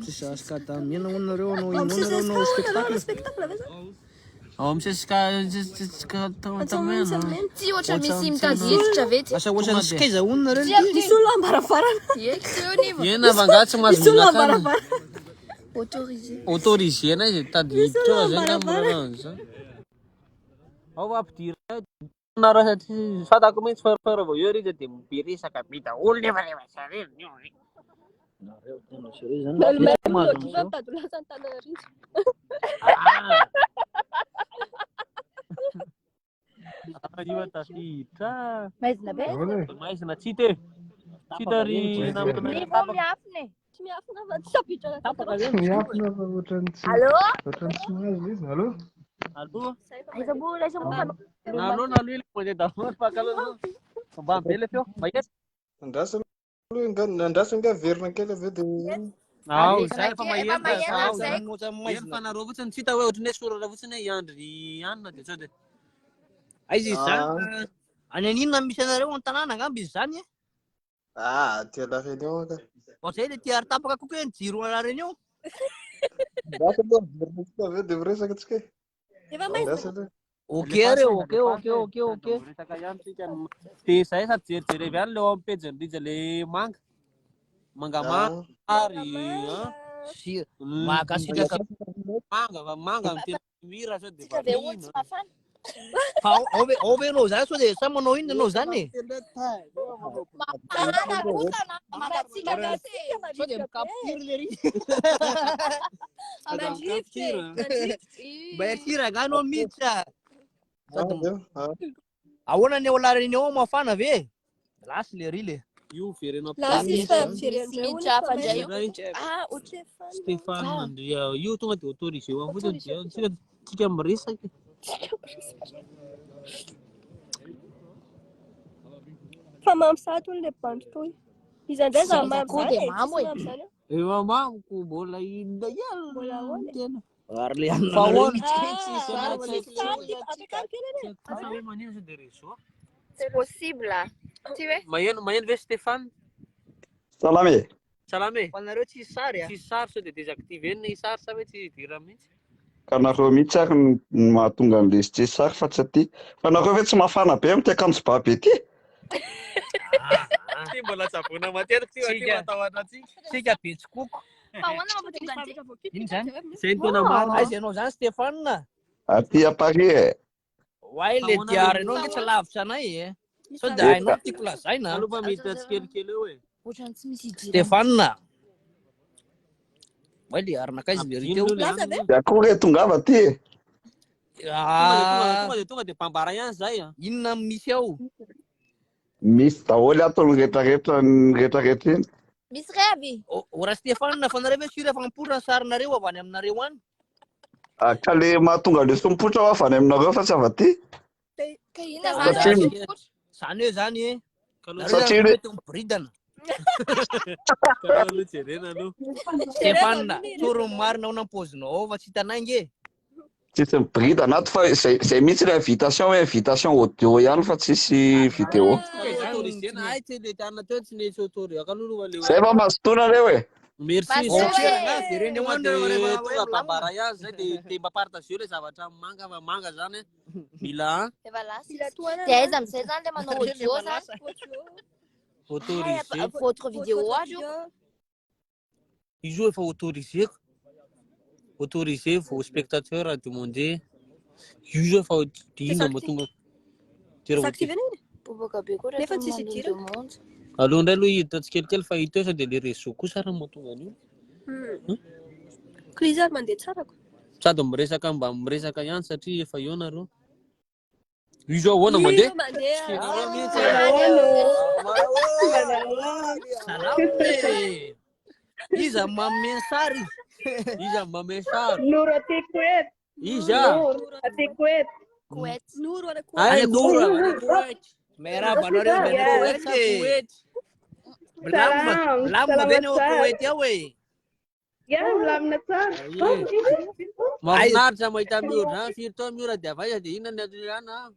tsisy askata mena honareo anao Mampisesy inonareo anao spectacle spectacle ve zany? ao amsesika tamantamena. Ty ohatra misy mitaziditra ve ty. asa ohatrany skaiza honareo Misy olo ambaravarana. Eky ty eo niva. Ena vangatsy mazo Misy olo minakana. ambaravarana. Autorisé. Autorisena izy tadiditra ao zay Barabara. namorana. Ao ampidira. Nara satria fatako mihitsy farafara vao eo ry dia miberesaka be daholo nefa sareny. Io tafiditra. Maizina be. Maizina tsy te. Tsy tary namana. Ni vao miafina. Tsy miafina fa tsy sapitra. Miafina fa ohatrany tsy Allo? ohatrany tsy mahazo izy. Allo? Allo. Aiza mo Allo na lili mo de daholo pakalo. Ba bele feo. Bayes. Andrasa aloha andrasa nga verina kely avy eo dia Ao, Efa zay efa mahery, efa mahery mahery ao, zay. Eny fanarao fotsiny tsy hita hoe ohatriny hoe soratra fotsiny hoe Andry anina de sao de. Aiza izy zany? Any aninona misy anareo an-tanàna angamba izy zany e? Tia lafeny eo ka. Zay le tia ary-tapaka kokoa ny jiro anareny eo. Lasa aloha miresaka avy eo dia miresaka tsika. Efa maizina. Lasa aloha. Okey reo, okey. Resaka ihany tsika. De zay sady jerijery avy ihany leo amin'ny pejin'Rija le manga. Mangamanga ary Mahakasitraka. manga ny tena mira sao de Tsika ve olo tsy mafana? Fa ao ve anao zany sao de sa manao inona anao zany e? Mafana kosa na mangatsika gasy. Sao de mikapitiry le ry. Mba etiry nga anao miditra. Ahoana ny ao alarany ao mafana ve? Lasy le ry le. io verenao Miditra afandray io. Stéphane Andria io tonga de autorisé eo fotsiny dia tsika miresaka. Fa mampisato le bandy toy. Izy andray za Ko de mamo e. Eo mamako mbola inda ihany Mbola ahoana? tena. Ary le anona. Fa ahoana? Manino de réseau. C'est possible. Ty hoe? Maheno ve Stéphane? Salame. Salame. Fa nareo tsy sary a? Tsy sary sao de désactivé ny sary sa hoe tsy hidira mihitsy. Ka nareo mihitsy ary no mahatonga an'ilay sary fa tsy aty. Fa nareo ve tsy mafana be amin'ny akanjo ba be ty? Ty mbola tsaboina matetiky ty matahotra atsika. Sika betsikoko. Fa ahoana mampatonga an'ity? Ino zany? Zay tena marina. Aiza ianao zany Stéphane? Aty a Paris e. Wai le diary anao nge tsy lavitra anay e. Sao de hainao tiako lazaina. Aloha miditra tsikelikely eo e. Ohatrany tsy misy idirana. Stéphane. Wai le arinakaizy le ry teo. De akory e tongava ty e. Tonga de mpambara ihany zay a. Inona misy ao? Misy daholo ato ny retraretra iny. Misy revy. Ora Stéphane fa nareo ve sura fa mamporona sarinareo avy any aminareo any? Ka le mahatonga le sompotra ho avy any aminareo fa tsy avy aty. Ka ina zany? Zany hoe zany e. Satria Nareo teo miboridana. Aloha jerena aloha. Stéphane, tsoro marina ao nampozinao fa tsy hitanay nge. Tsisy miboridana ato fa zay mihitsy le invitation hoe invitation audio ihany fa tsisy vidéo. Ay tsy le tana teo tsy nisy autorisé akaloha le. Zay fa mazotoana reo e. Merci. Direny Tonga hoandro tonga mpambara ihany zay de mba partager le zavatra manga fa manga zany mila Efa lasa. De aiza amizay zany le manao audio zany? autorisé. Votre vidéo adio. Izy io efa autorisé. Autorisé vos spectateurs demander. Izy io efa dina matonga. Desactivé nini? Bobaka be koa Nefa rehefa tsisy mandeha idirana. demande. Aloha indray aloha hiditra tsikelikely fa hita eo sao de le réseau kosa raha mahatonga an'io. Crisar mandeha tsara ko. Sady miresaka mba miresaka ihany satria efa eo nareo. Izy ahoana mandeha? Salame. Iza mamensary. Iza mamesar. Nuro aty Kuwait. Iza. Aty Kuwait. Kuwait. Nuro ana ko. Ay Nura. Merhaba nareo bene Kuwait. Salam. Lama bene o Kuwait yaw e. Ya, milamina tsara. Mahafinaritra mahita miora zany firy taona miora de avaiza de inona ny adriana.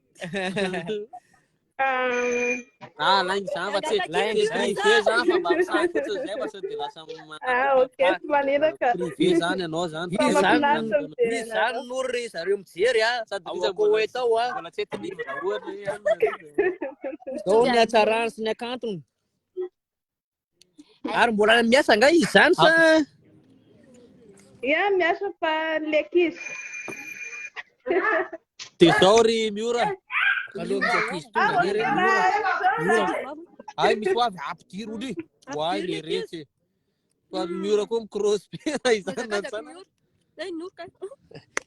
Laingy zany fa tsy privé zany fa mba misaky fotsiny zay fa sao de lasa Okay, tsy maniraka. privé zany ianao zany. Izy zany noro re zareo mijery a. Sady Ao Kuwait ao a. mbola tsy ety livre ohatra ihany. Dao ny hatsarany sy ny akantony. Ary mbola miasa nga izy zany sa? Ya, miasa fa lekis. De zao ry miora. Aloha mijakisy tonga le reny mora. Ay misy ho avy ampidiro ry. Hoay le retsy. Fa miora koa mi-cross be raha izany na tsana. Nay Nuro ka.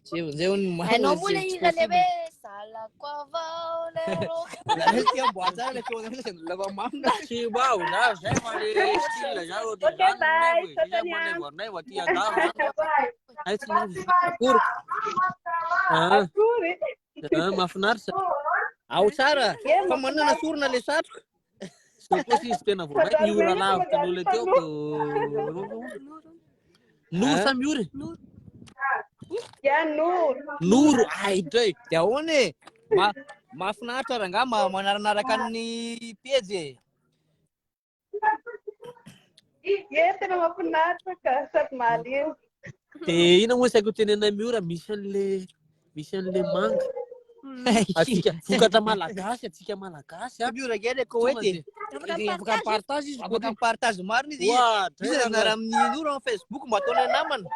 Zay hono Hainao moa le hira le hoe salako avao le roka. Zareo tia mboatsy le feo lava mamina. Tsy bao za zay fa le style za ohatry Okay, bye. zany manaivornay va ty andava. Ay tsy nazy. Akory. Akory. Mahafinaritra. Ao tsara. Fa manana sorona le satroka. So koa izy tena vao miora lavitra an'olo teo. Noro sa Miory? Yeah, Noor. Noro, idray. De ahoana e? Mahafinaritra rangaha manaranaraka ny pejy e. Yeah, tena mahafinaritra ka sady malio. De ina moa saiko tenenay Miory misy an'le manga. Atsika vokatra malagasy, atsika malagasy. Miory kely ko ety. Afaka partage izy. Afaka partage marina izy. Wa, Izy anara amin'ny Noro amin'ny Facebook mba ataonay namana.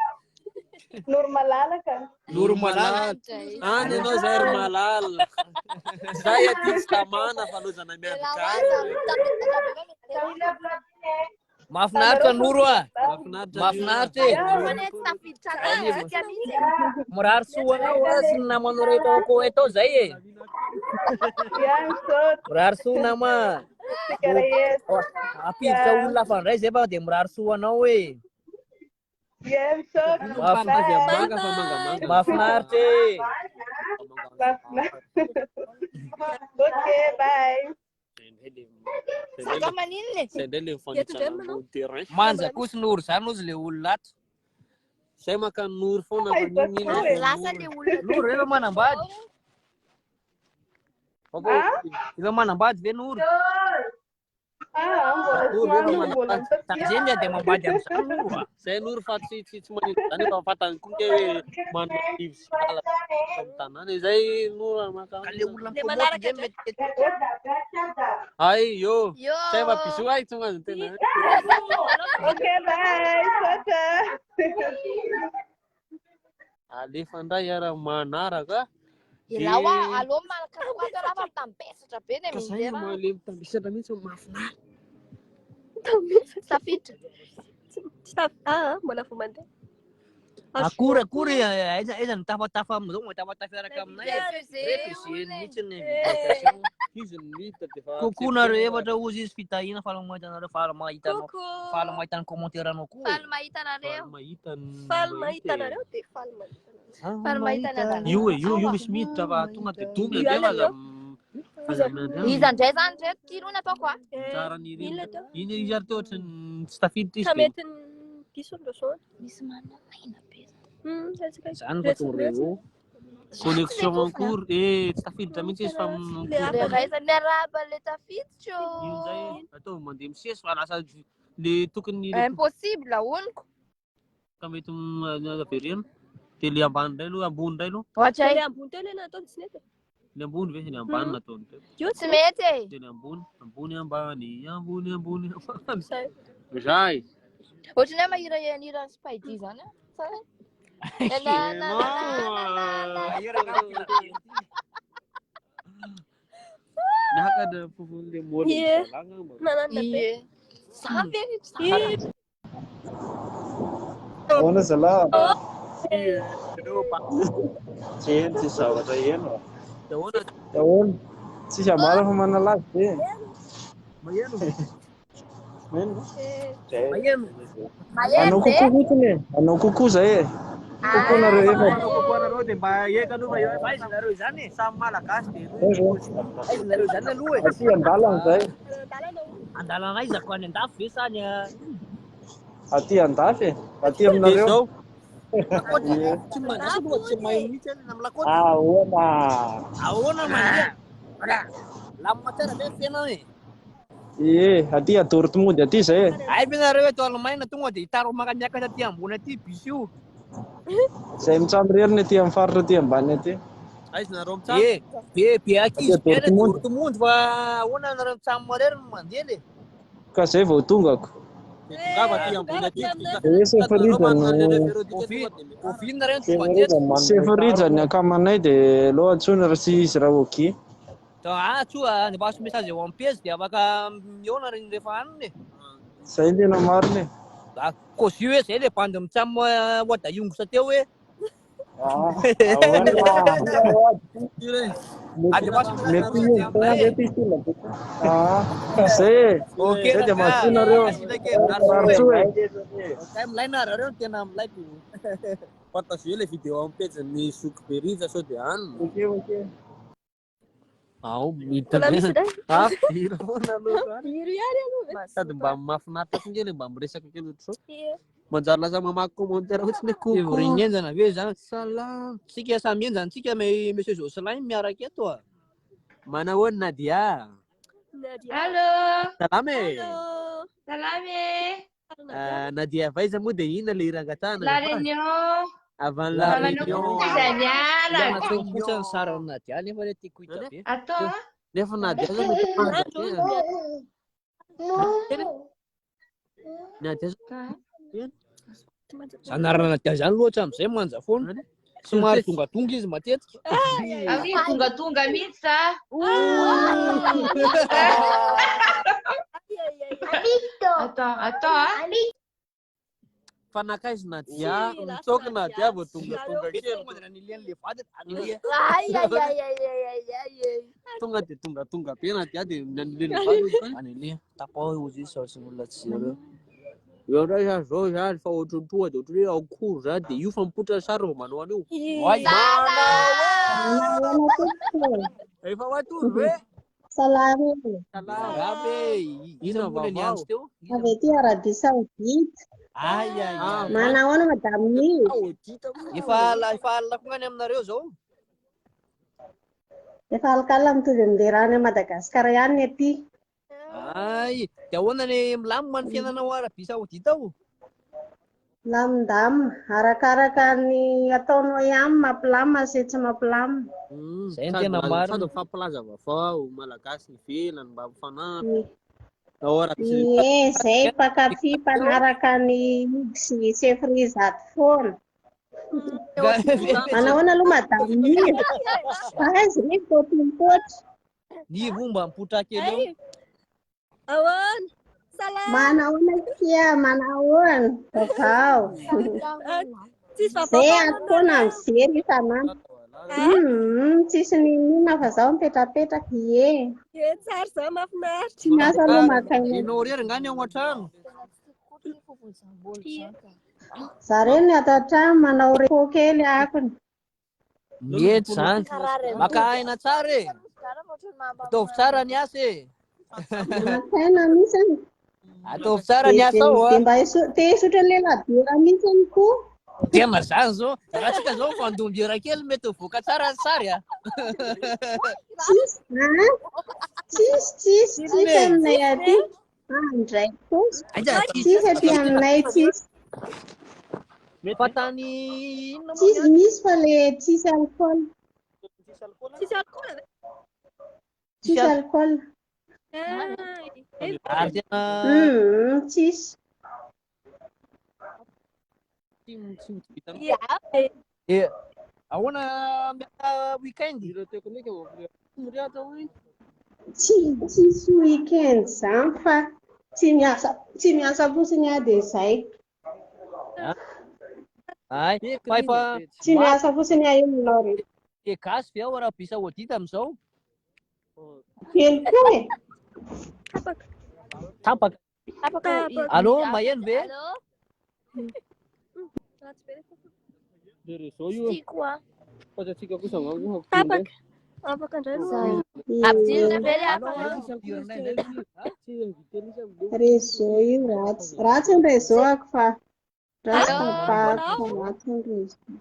Noor malalaka. Noro malala. Any ianao zay ry malala. Zay aty tsy tamana fa lozana miavaka. Mahafinaritra Noro a. Mahafinaritra. Mahafinaritra e. Mirary soanao a sy ny namanao rehetra ko eto zay e. Yeah, misod. Mirary soa nama. Sikara yes. Apiditra olona fandray zay fa de mirary soanao e. Yeah, misod. Manga fa manga. Mahafinaritra e. Okay, bye. Saka maninona e? Zay ndray le fanitsana ambony terrain. Manja kosa Noro zany ozy le olona latra. Zay maka Noro foana fa nino Lasa le olona. Noro efa manambady. Efa manambady ve Noro? Mbola Tazemia de mambady amin'izany Noro a. Zay Noro fa tsy manino zany efa fatany koa ke hoe manaivo sy ala amin'ny tanàna zay Noro maka. Ka le olona Le mikomoty manaraka de mety Ay yo. Yo. Zay va biso ay tonga ny tena. Okay, bye. Saka. Alefa ndray ara manaraka. Ilawa alo malakasakata raha tambesatra be ny Kasay mindera. malemy tambisatra mihitsy mahafinaritra. Safitra. Mbola vao mandeha. akory aiza nitafatafa amizao matafatafiaraka aminay. Refuseny mihitsy ny invitation. Izy nita de fa Kokoa nareo efatra ozy izy fitahina fahala mahita ny commentaire anao koa. Faly mahita anareo. Faly mahita anareo de faly mahita anareo. Faly mahita anareo. Io misy miditra fa tonga de doble de aza Iza ndray zany reto tirona ataoko a. tsara ny rino. Iny izy ary toatra tsy tafiditra izy. Kametiny diso ndroso. Misy manamaina be. Zany fa tonga connexion en cours tsy tafiditra mihitsy izy fa Le raiza miaraba le tafiditra. io zay atao mandeha misesy fa lasa le tokony Impossible honiko. ka mety averiana de le ambany ndray aloha ambony ndray aloha Ohatra Le ambony teo le nataony tsy nety. le ambony ve le ambany nataony teo tsy mety e. de le ambony ambony Zay. zay Ohatra ny mahira Spidey zany a. Nakada pupunde mode Yeah. salanga Nanana be. Ie. Sabe? Ahoana zalahy? tsy eny tsy zavatra eno Ahoana? Tsisy ambara fa manalazy be. Anao kokoa mihitsy e. Anao kokoa zay e. Kokoa nareo efa. Kokoa nareo de mba eka aloha fa aiza nareo zany samy malagasy de aiza nareo zany aloha e. Aty andalana zay. Andalana aiza ko any andafy ve sa ny Aty andafy e. Aty aminareo. zao tsy manasa aloha tsy mahay mihitsy any amin'ny lakota. Ahoana? Ahoana mandeha? Lamina tsara be fiainana e. Aty a Dortmund aty zay e. Ay be nareo eto Allemagne tonga de hitaro makamiakatra aty ambony aty bis io. Zay mitsamboreriny aty amin'ny faritra aty ambany aty. aiza nareo mitsamo Be akizy be Dortmund. Dortmund fa ahoana nareo mitsamo mareriny mandeha le. Ka zay vao tongako. gava ty ambony aty Ovino nareo tsy mandeha. Sefirijany akamanay de lohatsony izy raha oki. Tsoa nivaso message eo amin'ny page de afaka miona reny rehefa aniny. Zay ny tena mariny. Kozy hoe zay le bandy mitsamo oada iongotra teo hoe. Mety io mety sila. Zay. Zay de masinareo. Milay nareo tena milay. partage le vidéo amin'ny page-ny Sokoberiza sao de any ao Wala misy dai. hira foana aloha Hiro ihany aloha. sady mba mahafinaritra kely mba miresaka kely ohatro Ie. manjary lasa mamaky commentaire fotsiny hoe Io coucou. renenjana ve zany? Salam. Sika samy enjana tsika monsieur Jocelyn miaraka eto a. Manahoana Nadia? Halo. Salame. Salame. Nadia Vaiza moa dia inona ilay hirangatana? La Réunion. Avant La la Manao réunion. iza Iana mianatra. tsao fotsiny ny sarany Nadia nefa ilay tiako hita be. Atao a? Nefa Nadia zao mety manjaka e. Nadia zao Anarana Nadia zany loatra amin'izay manja foana. Somary tonga izy matetika. Ami tonga mihitsy za. Atao a? fanakaizy Nadia, mitsoky Nadia vao tonga kely. Tonga be Nadia dia nanileny vady. Anile tapao izy io sao sy olona tsy zereo. Eo ndray zao zany fa ohatroha dia ohatry hoe akoho zany dia io fa mipoitra sary vao manao an'io. Efa matory ve? Salame. Rabe, ina moa ny andro teo? Avy aty Arabia Saoudite. Manahoana madame Ni? Efa alina kongany aminareo zao? Efa alkalala mitovy amin'ilay rano Madagasikara ihany ny aty. Ay, dia ahoana ny milamina ny fiainanao Arabia Saoudite ao? Lamindamina, arakaraka ny ataonao ihany mampilamina sy tsy mampilamina. Zay ny tena marina. Sady mifampilaza vaovao malagasy ivelany mba mifanampy. Zay mpakafy mpanaraka ny sy sefrizaty foana. Manahoana aloha madame Ni? Aizy ny potimpotra. Ny vomba mipotra kely eo. Ahoana? Salam. Manahoana tia, manahoana. Vaovao. Zay ato foana mijery isan'andro. Tsisy ninona fa zaho mipetrapetraka ie. Tsara zao mahafinaritra. Tsy miasa aloha makaina. Inao rery ngany ao an-trano. Zareo ny ato an-trano manao repo kely akony. Mety zany. Maka aina tsara e. Ataovy tsara ny asa e. Makaina mihitsy. Ataovy tsara ny asa ao Dia a. mba te hisotra lela-bira mihitsy koa. Tena zany zao. Raha tsika zao fandom-bira kely mety voaka tsara ny sary a. Tsisy aminay aty. Andray kosa. Tsisy aty aminay tsisy. Fa tany inona moa Tsisy misy fa le tsisy alcool. Tsisy alcool ve? Tsisy alcool. ary tena Tsisy. ahoana miaka weekend? Tsisy weekend zany fa tsy miasa fotsiny aho dia zay. Ay, fa efa Tsy miasa fotsiny aho io minao rehetra. gasy ve ao Arabia Saoudite amin'izao? Kely koa e. Tapaka. Allo, maheno ve? Tapaka. Afaka indray no. Réseau io ratsy ny réseau ako fa ratsy tapahako ratsy ny réseau.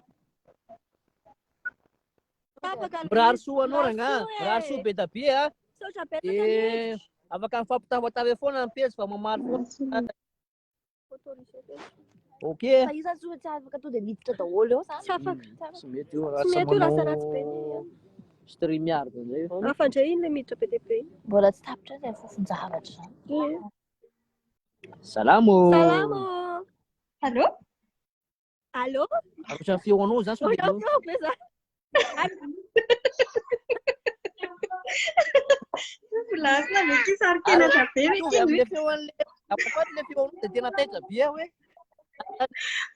Mirary soa anao ranga, mirary soa be da be a. Sotra betaka. Afaka mifampitavatavy foana ny pejy fa mamaly foana. Ok. Fa io zany soa tsy afaka to dia miditra daholo eo zany. Tsy afaka. Tsy mety io Tsy mety io lasa ratsy be. stream yard zay. Hafa indray iny le miditra be dia be. Mbola tsy tapitra zay fofon-javatra zany. Salamo. Salamo. Allô? Allô? Arotra feo anao zany sao dia. Le za. Volasina ve ty sary kenatra be ve ty Le feo an'le apafaty le feo anao dia tena taitra be hoe.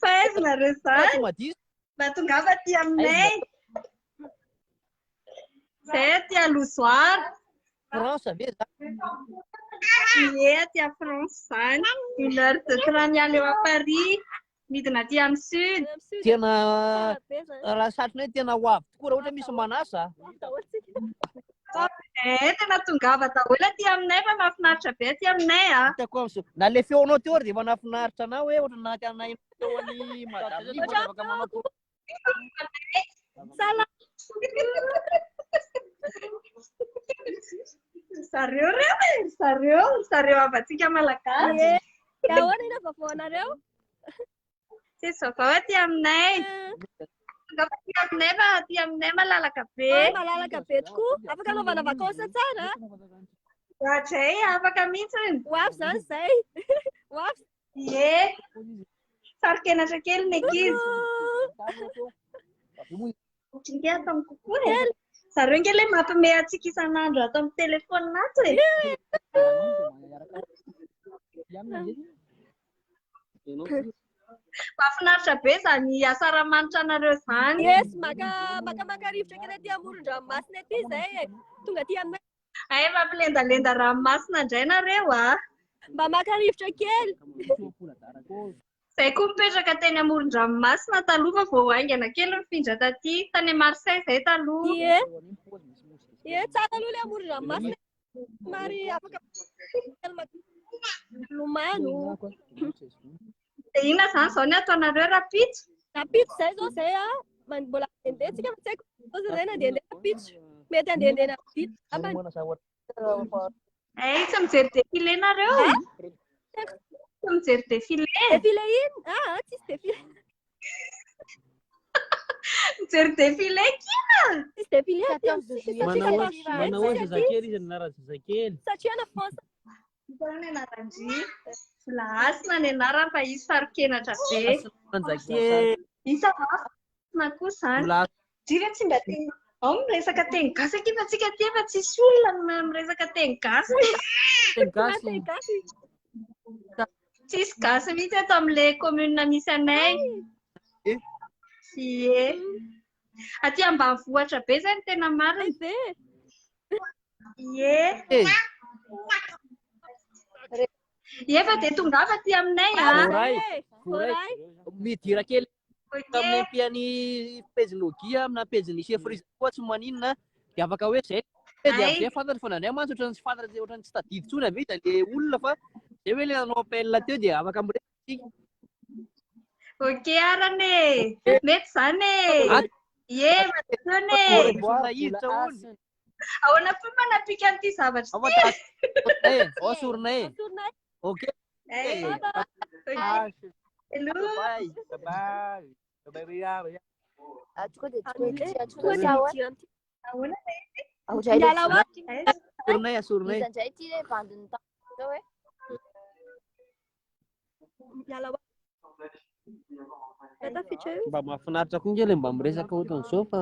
fa aiza nareo zany? Madiso. Mba tonga afa ty aminay. Zay aty a Lozoara. France ve zany. Ie aty a France zany. 1h30 miala eo a Paris. Midina aty amin'ny sud. Tena raha satrona hoe tena ho avy tokoa raha ohatra misy manasa. Tena tongava daholo aty aminay fa mahafinaritra be aty aminay a. Na le feonao teo dia manafinaritra anao hoe ohatry naty anay teo any madame Liva afaka manao. Zareo avantsika malagasy. Ahoana ina vaovao anareo? Tsisy vaovao aty aminay. Aty aminay fa aty aminay malalaka be. Malalaka be tokoa. Afaka anaovana vakansy tsara. Hatray afaka mihitsy. Ho avy zany izay. Ho avy. Ie. Sarikenatra kely ny ankizy. Ohatrin'ny atao kokoa e. Zareo ngely mampime antsika isan'andro ato amin'ny telefaonina ato e. Mahafinaritra be zany asa-ramanitra anareo zany. Yes, maka rivotra kely aty amoron-dranomasina aty izay e. Tonga aty aminay. Ay, mampilendalenda ranomasina indray nareo a. Mba maka rivotra kely. Zay koa mipetraka teny amoron-dranomasina taloha fa vao aingana kely mifindra taty tany Marseille zay taloha. Ie, tsara aloha le amoron-dranomasina. Somary afaka lomano. Dia inona zany zao ny ataonareo rapitso? Rapitso zay zao zay a. Mbola andehantsika fa tsy haiko ozy zay na andehandeha rapitso. Mety andehandeha rapitso. Ay, tsy mijery défilé nareo. Tsy mijery défilé. Défilé ino? Ah, tsisy défilé. Mijery défilé kina. Tsisy défilé aty. Manahoa zazakely izy anarany zazakely. Satria ana France. Ny anaran-dry. Lasina ny anarany fa izy sarikenatra be. Isa na koa zany. Dira tsy mba teny. Ao miresaka teny gasy aky fa tsika aty efa tsisy olona miresaka teny gasy. Tsisy gasy mihitsy ato amin'ile commune misy anay. Ie. Aty ambanivohitra be zany tena marina. Ie. Efa dia tongava aty aminay a. Midira kely amin'ny mpiany pejin'Ogia amina pejin'ny chefrizy koa tsy maninona dia afaka hoe zay dia amizay fantatra fa nanay mantsy ohatrany tsy fantatra ohatrany tsy tadidy tsony avy le olona fa zay hoe le nanao appel teo dia afaka miresaka. Ok arane. Mety zany e. Ie, matone. Ahoana fo manapika an'ity zavatra ty? Sorona e. Ok. Hello. Mba mahafinaritra koa ngely mba miresaka ohatran'izao fa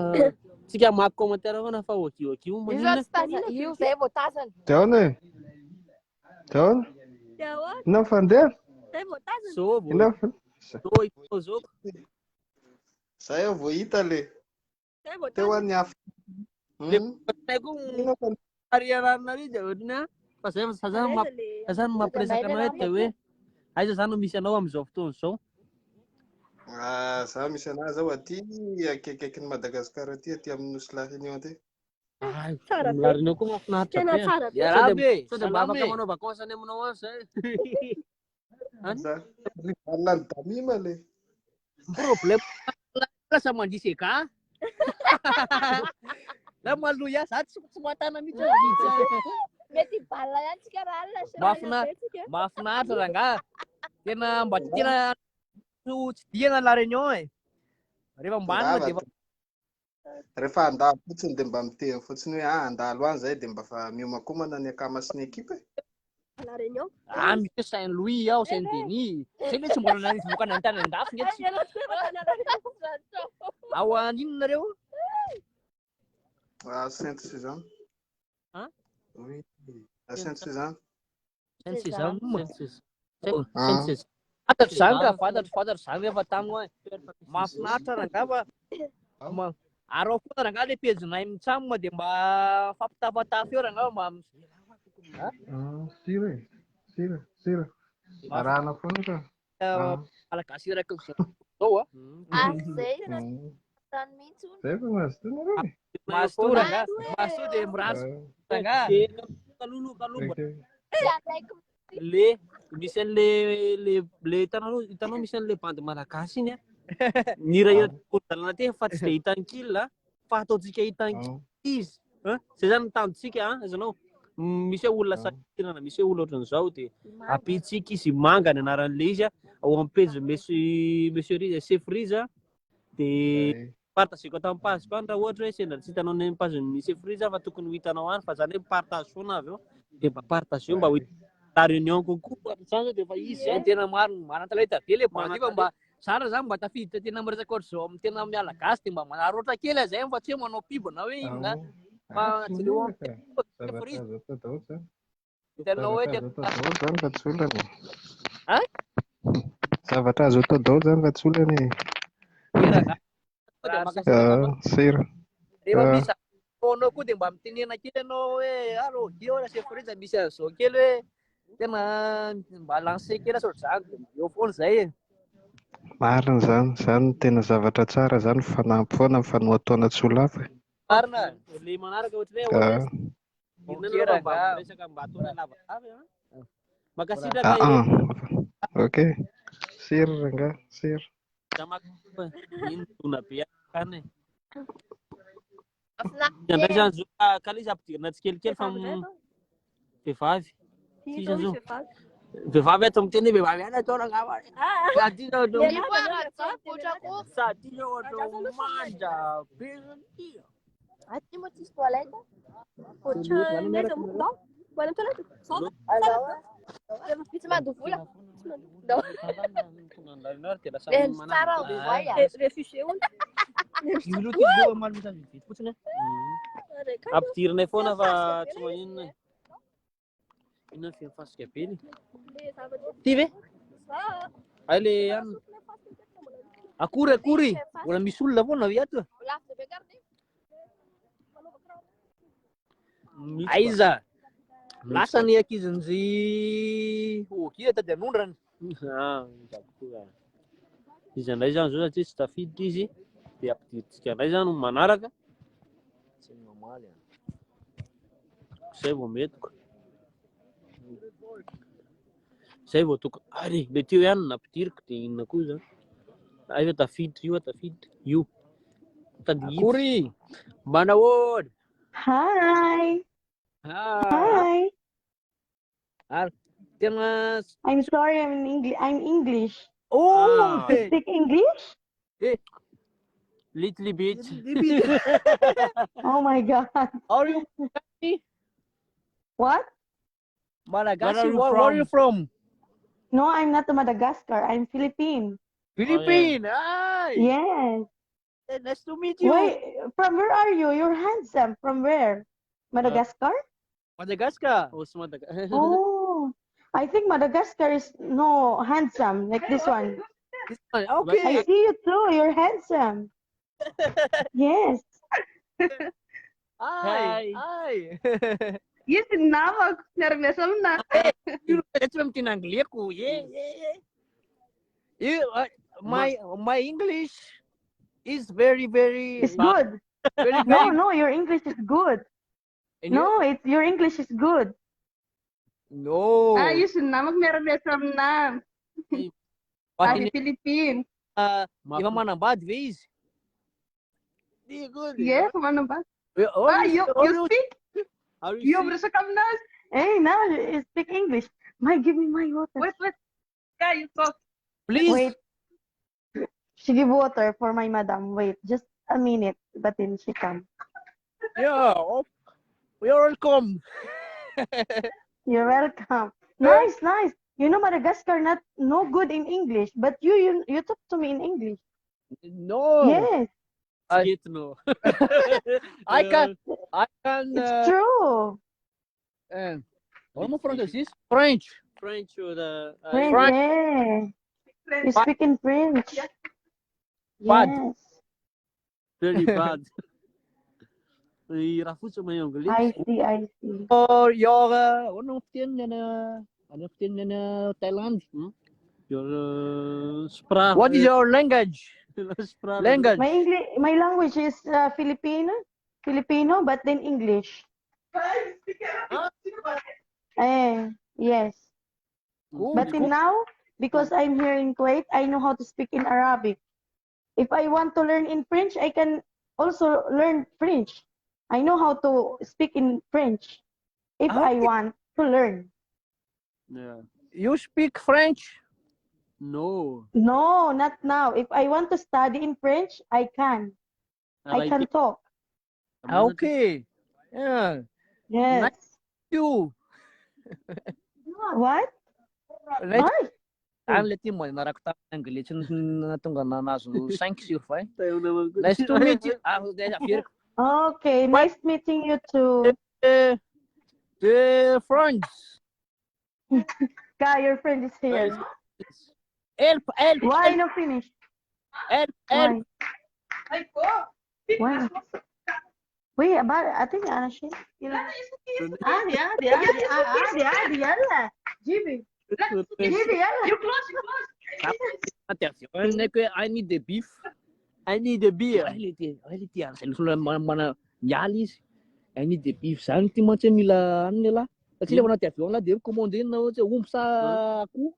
tsika mako commentaire foana fa okio manina. Io zay vao tazana. Deona e. Deona. Não fandeiro? Sobo. Zoko. Sai eu vou ir ali. Teu anhaf. Fa zany mampiresaka anao hoe hoe aiza zany no misy anao amin'izao fotoana izao. Za misy anazy ao aty akaikin'ny Madagasikara aty amin'ny nosy La Réunion aty. La Réunion koa mahafinaritra be. Sao dia mba afaka manao vakansy any aminao any zay. Lany damima le. Problème lasa mandisy eka. La maloya za tsy matana mihitsy. Mety bala ihany tsika raha mahafinaritra ranga. Tena mba tena tsy diana La Réunion e. Rehefa mbanina dia rehefa andalo fotsiny dia mba miteny fotsiny hoe andalo any zay dia mba fa miomakomana ny akama sy ny ekipa e. La Réunion. Misy Saint-Louis ao, Saint-Denis. Zay le tsy mbola nanisy vokana ny tany andafy ngetsy. Ao an'inona nareo? Sainte-Suzanne. Oui. Sainte-Suzanne. Sainte-Suzanne. Fantatro zany ka fantatro zany rehefa taminy mahafinaritra rangava. Arao foana rangava le pejinay mitsamo dia mba fampitafatafy eo rangava mba Sira. Arana foana ka. Malagasy raiky zao a. Zay Tany mihitsy hono. Zay fa mazotoa nareo e. Mastura nga. Masto dia meraso. Nga. Okay. Tsy alaiko. Le misy an'le hitanao misy an'le bandy malagasy iny a. Nirahira dalana teny fa tsy dia hitan-kila fa ataontsika hitan-kila izy. Zay zany tandritsika azanao. Misy olona sakirana, misy olona ohatran'izao dia ampitsika izy manga ny anaran'le izy ao amin'ny page monsieur Riza chef Riza dia partageko tamin'ny page fa raha ohatra hoe sendra tsy hitanao ny page ny chef Riza fa tokony ho hitanao any fa zany hoe partage foana avy eo dia mba partage eo mba ho la réunion kokoa zany dia fa izy tena manan-talenta be le bandy fa mba tsara zany mba tafiditra tena miresaka ohatr'izao amin'ny tena mialagasy dia mba manarota kely zay fa tsy hoe manao pibona hoe inona fa tsy leo Zavatra azo atao daholo zany. tena hoe Zany fa tsy olana e. ha Zavatra azo atao daholo zany fa tsy olana e. Sira. rehefa misy foanao koa dia mba mitenena kely ianao hoe aro dio na chef Riza misy an'izao kely hoe tena mba lancé kely asa ohatr'izany dia eo foana zay e. Marina zany, zany tena zavatra tsara zany fanampy foana amin'ny fanoatoana tsy olafa. Marina, le manaraka ohatry hoe inona mba resaka mba ataona lavalava makasitraka Ok. Sira nga, sira. indona be akany indray zany zao kaliza ampidirina tsikelikely fa vehivavy vehivavy ato miteny vehivavy any atao rangava sady ohatra manja be Aty moa tsisy toaleta. Tsy mandovola. Tsara voay. Réfugié hono. ampidirinay foana fa tsy maninona inona ny fihafasika be ny ty ve ay le any akory mbola misy olona foana avy ato aiza lasa ny ankizin'zy okia tady anondrany izy andray zany zao satria tsy tafiditra izy dia ampidiritsika andray zany no manaraka zay vao metiko zay vao toko ary le teo ihany nampidiriko dia inona koa zany ay tafiditra io akory manahoana Hi. Hi. tena I'm sorry, I'm English. oh You speak English? little bit Oh my God. are you What? Malagasy? Where are you from? No, I'm not Madagascar. I'm Philippine. Philippine. Ay. Yes. Nice to meet you. Wait, from where are you? You're handsome. From where? Madagascar? Madagascar. Oh, I think Madagascar is no handsome like this one. This one. Okay. I see you too. You're handsome. Yes. Hi. Yes, namako miara-miasa amina. Ito yung tinanggli ko. My English is very It's good. very No, your English is good. No, your English is good. No. Yes, namako miara-miasa amina. Ay, Philippine. Iba manambad vez. Yes, manambad. You speak? You Hey, now you speak English. Give me my water. Wait. Yeah, you talk. Please. Wait. She give water for my madam. Wait, just a minute. But then she come. Yeah. You're welcome. You're welcome. Nice. You know Madagascar no good in English, but you talk to me in English. No. Yes. I know. I can. It's true. What mo Francis? French. French or the French, yeah. You speak in French. Bad. Yes. very bad. Raha fotsy mahay anglais. I see. Or your ano fiteny na Thailand? Your spraak. What is your language? Language. My language is Filipino, but then English. Yes. But in now, because I'm here in Kuwait, I know how to speak in Arabic. If I want to learn in French, I can also learn French. I know how to speak in French if I want to learn. Yeah. You speak French? No. No, not now. If I want to study in French, I can. I can talk. Okay. Yeah. Yes. Nice you. What? Nice. Ay, Ang leti mo narakta ang glitch na tonga na naso 5 sur 5. Nice to meet you. okay, nice meeting you too. The friends. Guy, your friend is here. Help. Why no finish? Help. Why? Wait, I think Anna she. Adi, yalla. Gibi, yalla. You close. Attention. I need the beef. I need a beer. Reality mana yalis. I need the beef. Santi macam mila nila. Kasi wana tiap la dia commande na sa aku.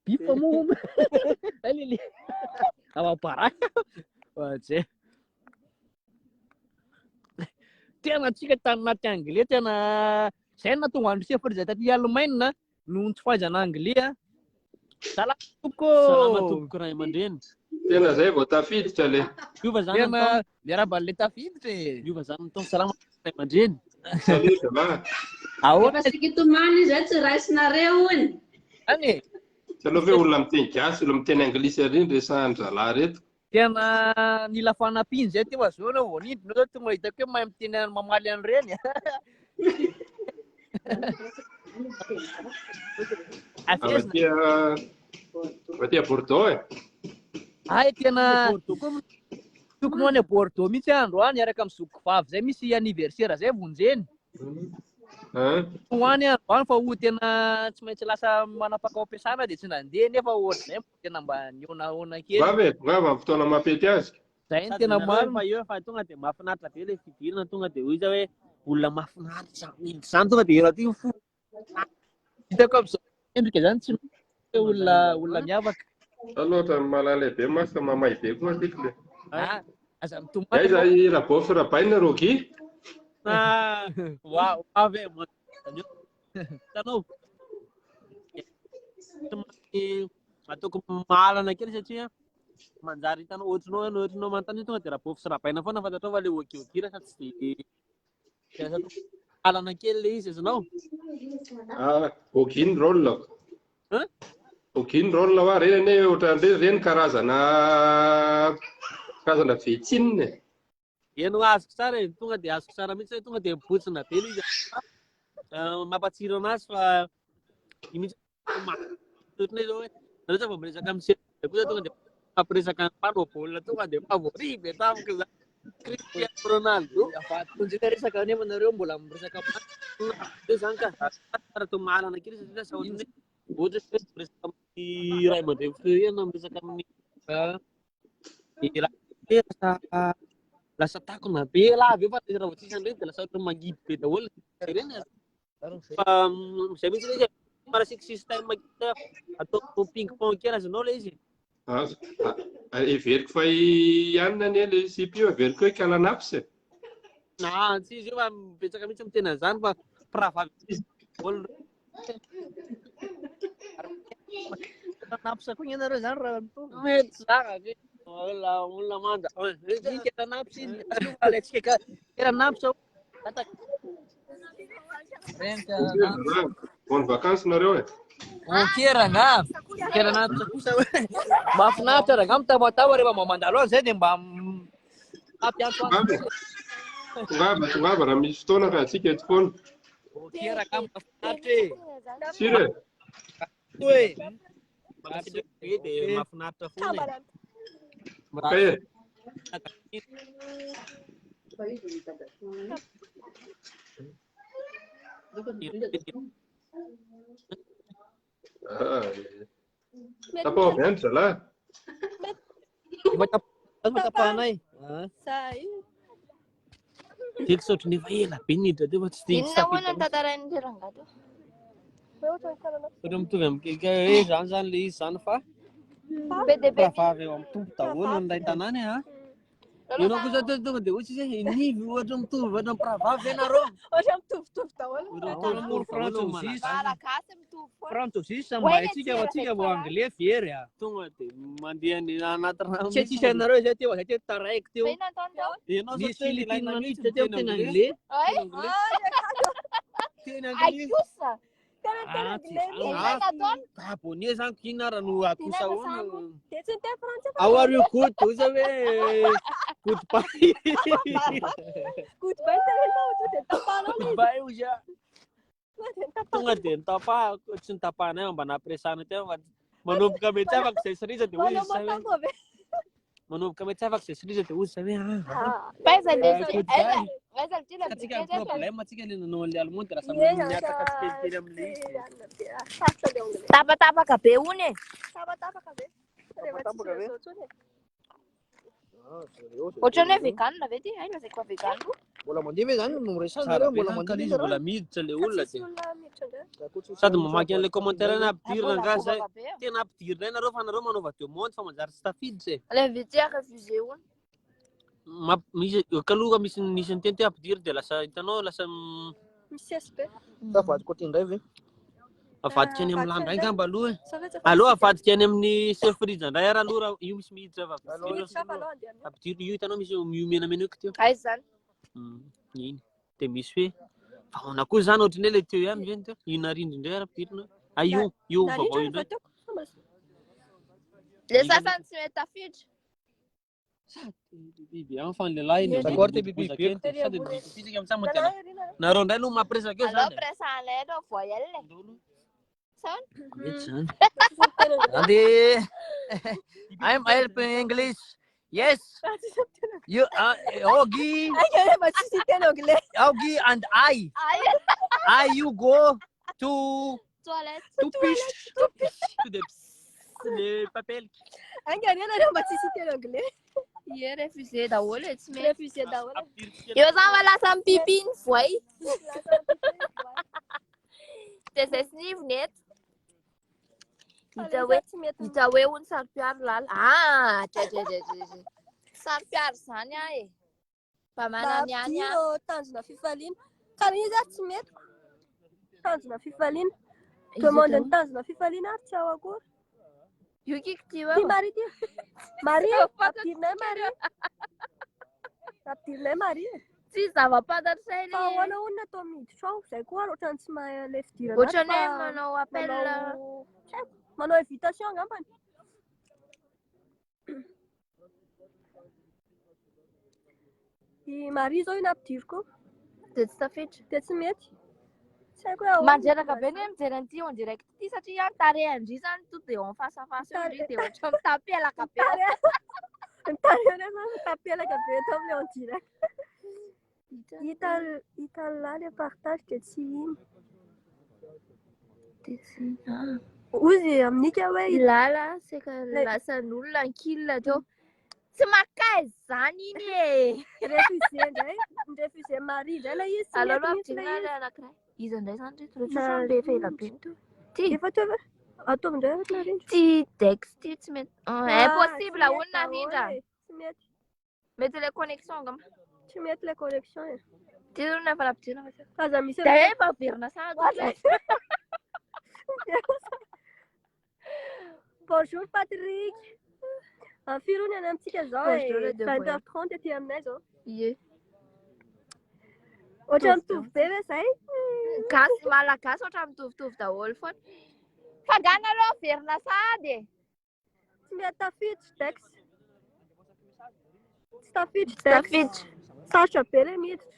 Beef mo. Ali. Awa para. Wace. Tena chika tanna tangli tena sena tu wan se for jata ya lumain na nun tfa jana anglia. Salamat Salamat rai mandin. Tena zay vao tafiditra le. Yuva zany Tena biara balle tafiditra. Yuva zany tão salamat rai mandin. Salut zalahy. Ahoana Sikitomany zay tsy raisinareo iny. ani? Taloha ve olona miteny gasy, olona miteny anglisy ary resahan'ny zalahy reto. Tena nila fanapin zay ty wazona woni no tonga itake may miteny mamaly an'ireny. Aty Bordeaux e. Ay tena tokony any Bordeaux mihitsy andro any araka amin'ny zokiko vavy zay misy anniversaire zay vonjeny. Hoany andro any fa ho tena tsy maintsy lasa manapaka ampiasana dia tsy nandeha nefa ohatr'izay tena mba niona kely. Ngava fotoana mampety azy. Zay ny tena maro. Fa io fa tonga dia mahafinaritra be ilay fidirana tonga dia hoy izy hoe olona mahafinaritra zany tonga dia ela ty fo. Hitako amin'izao endrika zany tsy olona miavaka. Loatra mahalalehibe masaka mamay be koa tiako le. Aza mitomany. Aiza rabofy rabaina rogi. Wow, ave tanao. Ataoko mahalana kely satria manjary hitanao ohatrinao manontany tonga dia rabofy sy rabaina foana fantatrao fa le okira sa tsy dia alana kely le izy azanao. Ogin roll. Ogin roll wa reny ohatran'ireny reny karazana vetsinina. Eno azoko tsara e, tonga dia azoko tsara mihitsy hoe tonga dia botsina be izy. Mampatsiro anazy fa mihitsy ohatran'ny hoe rehefa vao miresaka amin'ny sena kosa tonga dia mampiresaka mpanao baolina tonga dia favori be tamiko zany. Cristiano Ronaldo. Afatunjika resaka nefa nareo mbola miresaka zany ka tsara to mahalana kely satria sa ohatra hoe miresaka amin'ny ray aman-dreny firenena miresaka amin'ny lasa takona be lavy eo fa raha vao tsisy an'ireny dia lasa ohatra mangidy be daholo ireny fa zay mihitsy izy parasiky système atao ping pong kely azanao le izy. Everiko fa ianona anie le CPU everiko hoe kalanapsy. Tsy izy io fa mipetsaka mihitsy miteny an'izany fa pravavy olo napsa koa ny anareo zany raha mety zaka olona manda kera napsy aletsika kera napsa Bonne vacances nareo e. Kera napsa kosa mahafinaritra raha mitawatawa rehefa mamandalo zay dia mba ampianto Tongava raha misy fotoana ka atsika eto foana. Kera ka mahafinaritra e. Sire. Oe. Dia mahafinaritra foana e. Kaya. Tá bom, vendo lá? tapanay. Zay. Tiako saotra nefa ela be niditra teo fa tsy Inona hoana ny tantarain'ny rangahy? Ohatry mitovy amin'ny hoe zany le izy zany fa Be dia be mpravavy eo amin'ny tompo daholo ny ray tanàny ha. Ianao kosa tonga dia ohatry izy nivy ohatra mitovy ohatra mpravavy ianareo. Ohatra mitovitovy daholo. Malagasy mitovy foana. Frantsosisa mba haitsika fa atsika vao anglais very a. Tonga dia mandeha anaty rano. Tsy tsisy anareo izay teo taraiky teo. Inona ataony teo? Ianao zao Filipina mihitsy teo teny anglais. Teny anglais. Aikosa! Inona ataony? Japonais zany kina raha no akosa hono. Dia tsy niteny frantsy fa. How are you good? Oza hoe goodbye. Goodbye terenao dia tapanao ilay izy. Goodbye oza. Tonga dia nitapahako tsy nitapahanay mba nampiresahana teo fa manomboka mety afaka izay siriza dia ozy sa hoe manomboka mety afaka izay siriza dia ozy sa hoe Paiza le atsika problème atsika le nanao an'ilay allemande dia lasa miakatra tsikelikely amin'ilay izy. Tapatapaka be hono e. Tapatapaka be. Tapatapaka be. Ohatran'ny hoe veganina ve ty? Aina izay koa veganina. Mbola mandeha ve zany no resanareo mbola mandeha mbola miditra le olona dia sady mamaky an'ilay commentaire na ampidirina angaha zay tena ampidirina ianareo fa anareo manaova demande fa manjary tsy tafiditra e. Le invité refusé hono. Misy kaloha misy ny teny ampidiry dia lasa hitanao lasa Misy SP. Tafadiko aty indray ve? avadika any amin'ny lamba ngamba aloha aloha avadika any amin'ny chef frija indray ara aloha raha io misy miditra fa ampidiry io hitanao misy io menamena io teo. Aiza zany? Iny dia misy hoe vahoana koa zany ohatrin'ny hoe le teo ihany ve teo io narindry indray ara ampidirina io vaovao indray. Le sasany tsy mety tafiditra. Biby enfin lehilahy iny d'accord te bibi be sady bibi amin'izany matena nareo indray no mampiresaka eo Allo zany. presanay aloha voyelle. Saan? Mety zany. Ande I'm helping English. Yes. You Ogi. Ogi and I you go to Toilette. to pish. To the papel. Anganena mba tsisy teny anglais. Ie refusé daholo e tsy mety. Refusé daholo. Eo zany fa lasa mipipiny voay. Dia izay sy nivony eto. Hita hoe hono sary-piaro lala. Sary-piaro zany ah e. Mba mananiany ah. Tanjona fifaliana. Kara izy ah tsy mety. Tanjona fifaliana. Demande ny tanjona fifaliana ary tsy ao akory. Io kiky ty Ty Marie ty. Marie, ampidirinay Marie. Ampidirinay Marie. Tsy zava-pantatry ilay. Fa ahoana hono atao miditra ao, izay koa ary ohatran'ny tsy mahay ilay fidirana. Ohatran'ny hoe manao appel. Manao invitation angambany. I Marie zao io nampidiriko. Dia tsy tafiditra. Dia tsy mety. Tsy haiko hoe ahoana. Mandreraka be ny mijery an'ity en direct ity satria any tarehindry zany to dia en face à face indry dia ohatra mitapelaka be. Tarehana mitapelaka be eto amin'ilay en direct. Hita là le partage dia tsy ino. Ozy aminika hoe Lala seka lasan'olona ankilina teo. Tsy makaizy zany iny e. Refusé indray. Refusé Marie indray ilay izy. Alao ampidirina ilay anankiray. Izy indray zany rehetra le felabe to. Ty. Efa teo ve? Ataovy indray ohatra narindra. Ty Dex ty tsy mety. Impossible hono narindra. Tsy mety. Mety le connexion angamba. Tsy mety le connexion e. Ty zao nefa nampidirina fa. Kaza misy. Dia efa verina sady. Bonjour Patrick. Firy hono any amintsika zao e. 20h30 ety aminay zao. Ie. Ohatra mitovy be ve zay? Gasy malagasy ohatra mitovitovy daholo foana. Fa gana aloha verina sady e. Tsy mety tafiditra Dex. Tsy tafiditra Dex. Tafiditra. Sarotra be ilay miditra.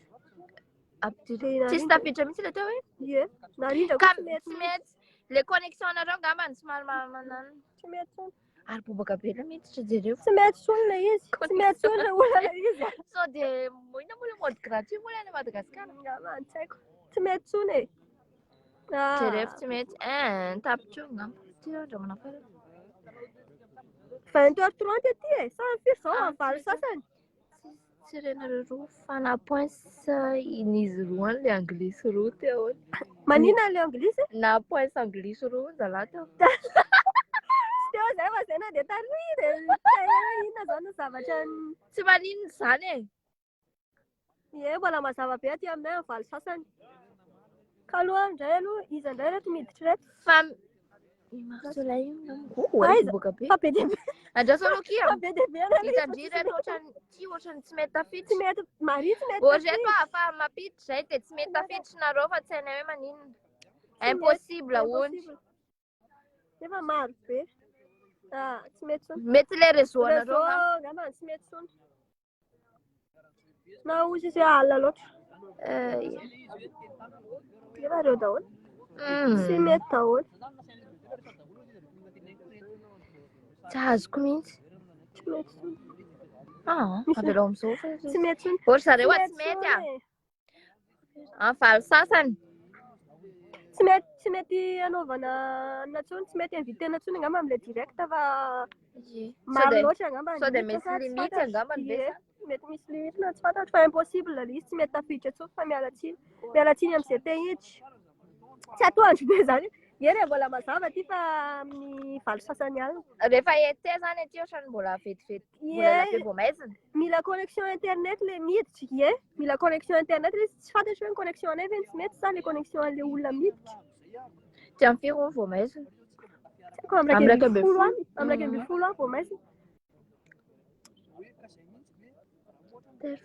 Tsisy tafiditra mihitsy ilay teo hoe? Ie. Narindra Ka koa tsy mety. Le connexion anareo ngambany tsy manana. Tsy mety tsony. Ary bobaka be ilay miditra jereo. Tsy mety tsony ilay izy. Tsy mety tsony ilay olona ilay izy. Sao dia moina moa mode gratuit moa any Madagasikara. Ngambany tsy haiko. Tsy mety tsony e. Jereo tsy mety. Tapitro ngamba. Ty andra manapara. 20h30 aty e. Sa firy zao avaly sasany. Tsy renareo roa fanapoinsa izy roa le anglisy roa teo. Manina le anglisy? Napoinsa anglisy roa zalahy teo. Teo zay fa zay na de tariry. Inona zao no zavatra Tsy maninona zany e. Ie, mbola mazava be aty aminay avaly sasany. Ka aloha indray aloha izy indray reto miditra reto. Fa Marsolay boka be. Fa be dia be. Andraso aloha kia. Fa be dia be ana ilay Hitandry reto ohatrany tsy mety tafiditra. Tsy mety Maria tsy mety. Ohatreto afa mampiditra zay de tsy mety tafiditra nareo fa tsy hainay hoe maninona. Impossible hono. Efa maro be. Tsy mety tsony. Mety le réseau anareo ngamba tsy mety tsony. Na ozy izy alina loatra. Irareo daholo. Tsy mety daholo. Tsy azoko mihitsy. Tsy mety tsony. Avelao amizao fa. Tsy mety tsony. Ohatry zareo tsy mety avaly sasany. Tsy mety anaovana natsony, tsy mety invitena tsony ngamba amile direct fa maro loatra ngamba. Sao de misy limite angamba ny besa. Mety misy limite na tsy fantatro fa impossible le izy tsy mety tafiditra tsony fa miala tsiny am'izay te hiditra. Tsy atoandro be zany. Ere mbola mazava ty fa amin'ny valo sasany alina. Rehefa ete zany aty ohatrany mbola vetivety. Mbola be vao maizina. Mila connexion internet le miditra. Ie, mila connexion internet izy tsy fantatro hoe connexion anay ve tsy mety sa le connexion an'le olona miditra. Ty amin'ny firy vao maizina. Amin'ny raika ambin'ny folo any. Amin'ny raika ambin'ny folo any vao maizina.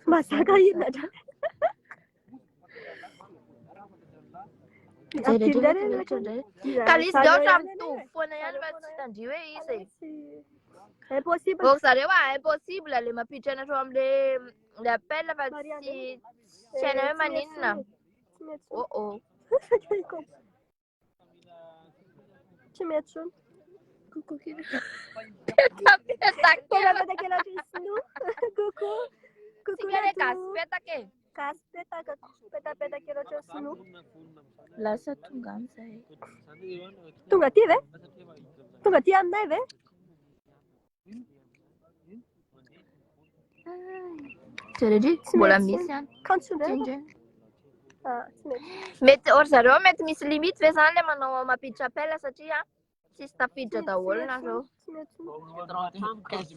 Mazaka inona dra. Kalisy de ohatra mitovy foana ihany fa tsy tandrio hoe izy e. Impossible. Vao zareo impossible le mampiditra anareo am'le appel fa tsy hainay hoe maninona. Tsy mety tsony. Petapetaka loatra sinoa. Lasa tonga amizay. Tonga aty ve? Tonga aty aminay ve? Jeredy mbola misy ihany. Kantsondrany. Mety or zareo mety misy limite ve zany le manao mampiditra appel satria tsisy tafiditra daholo nareo.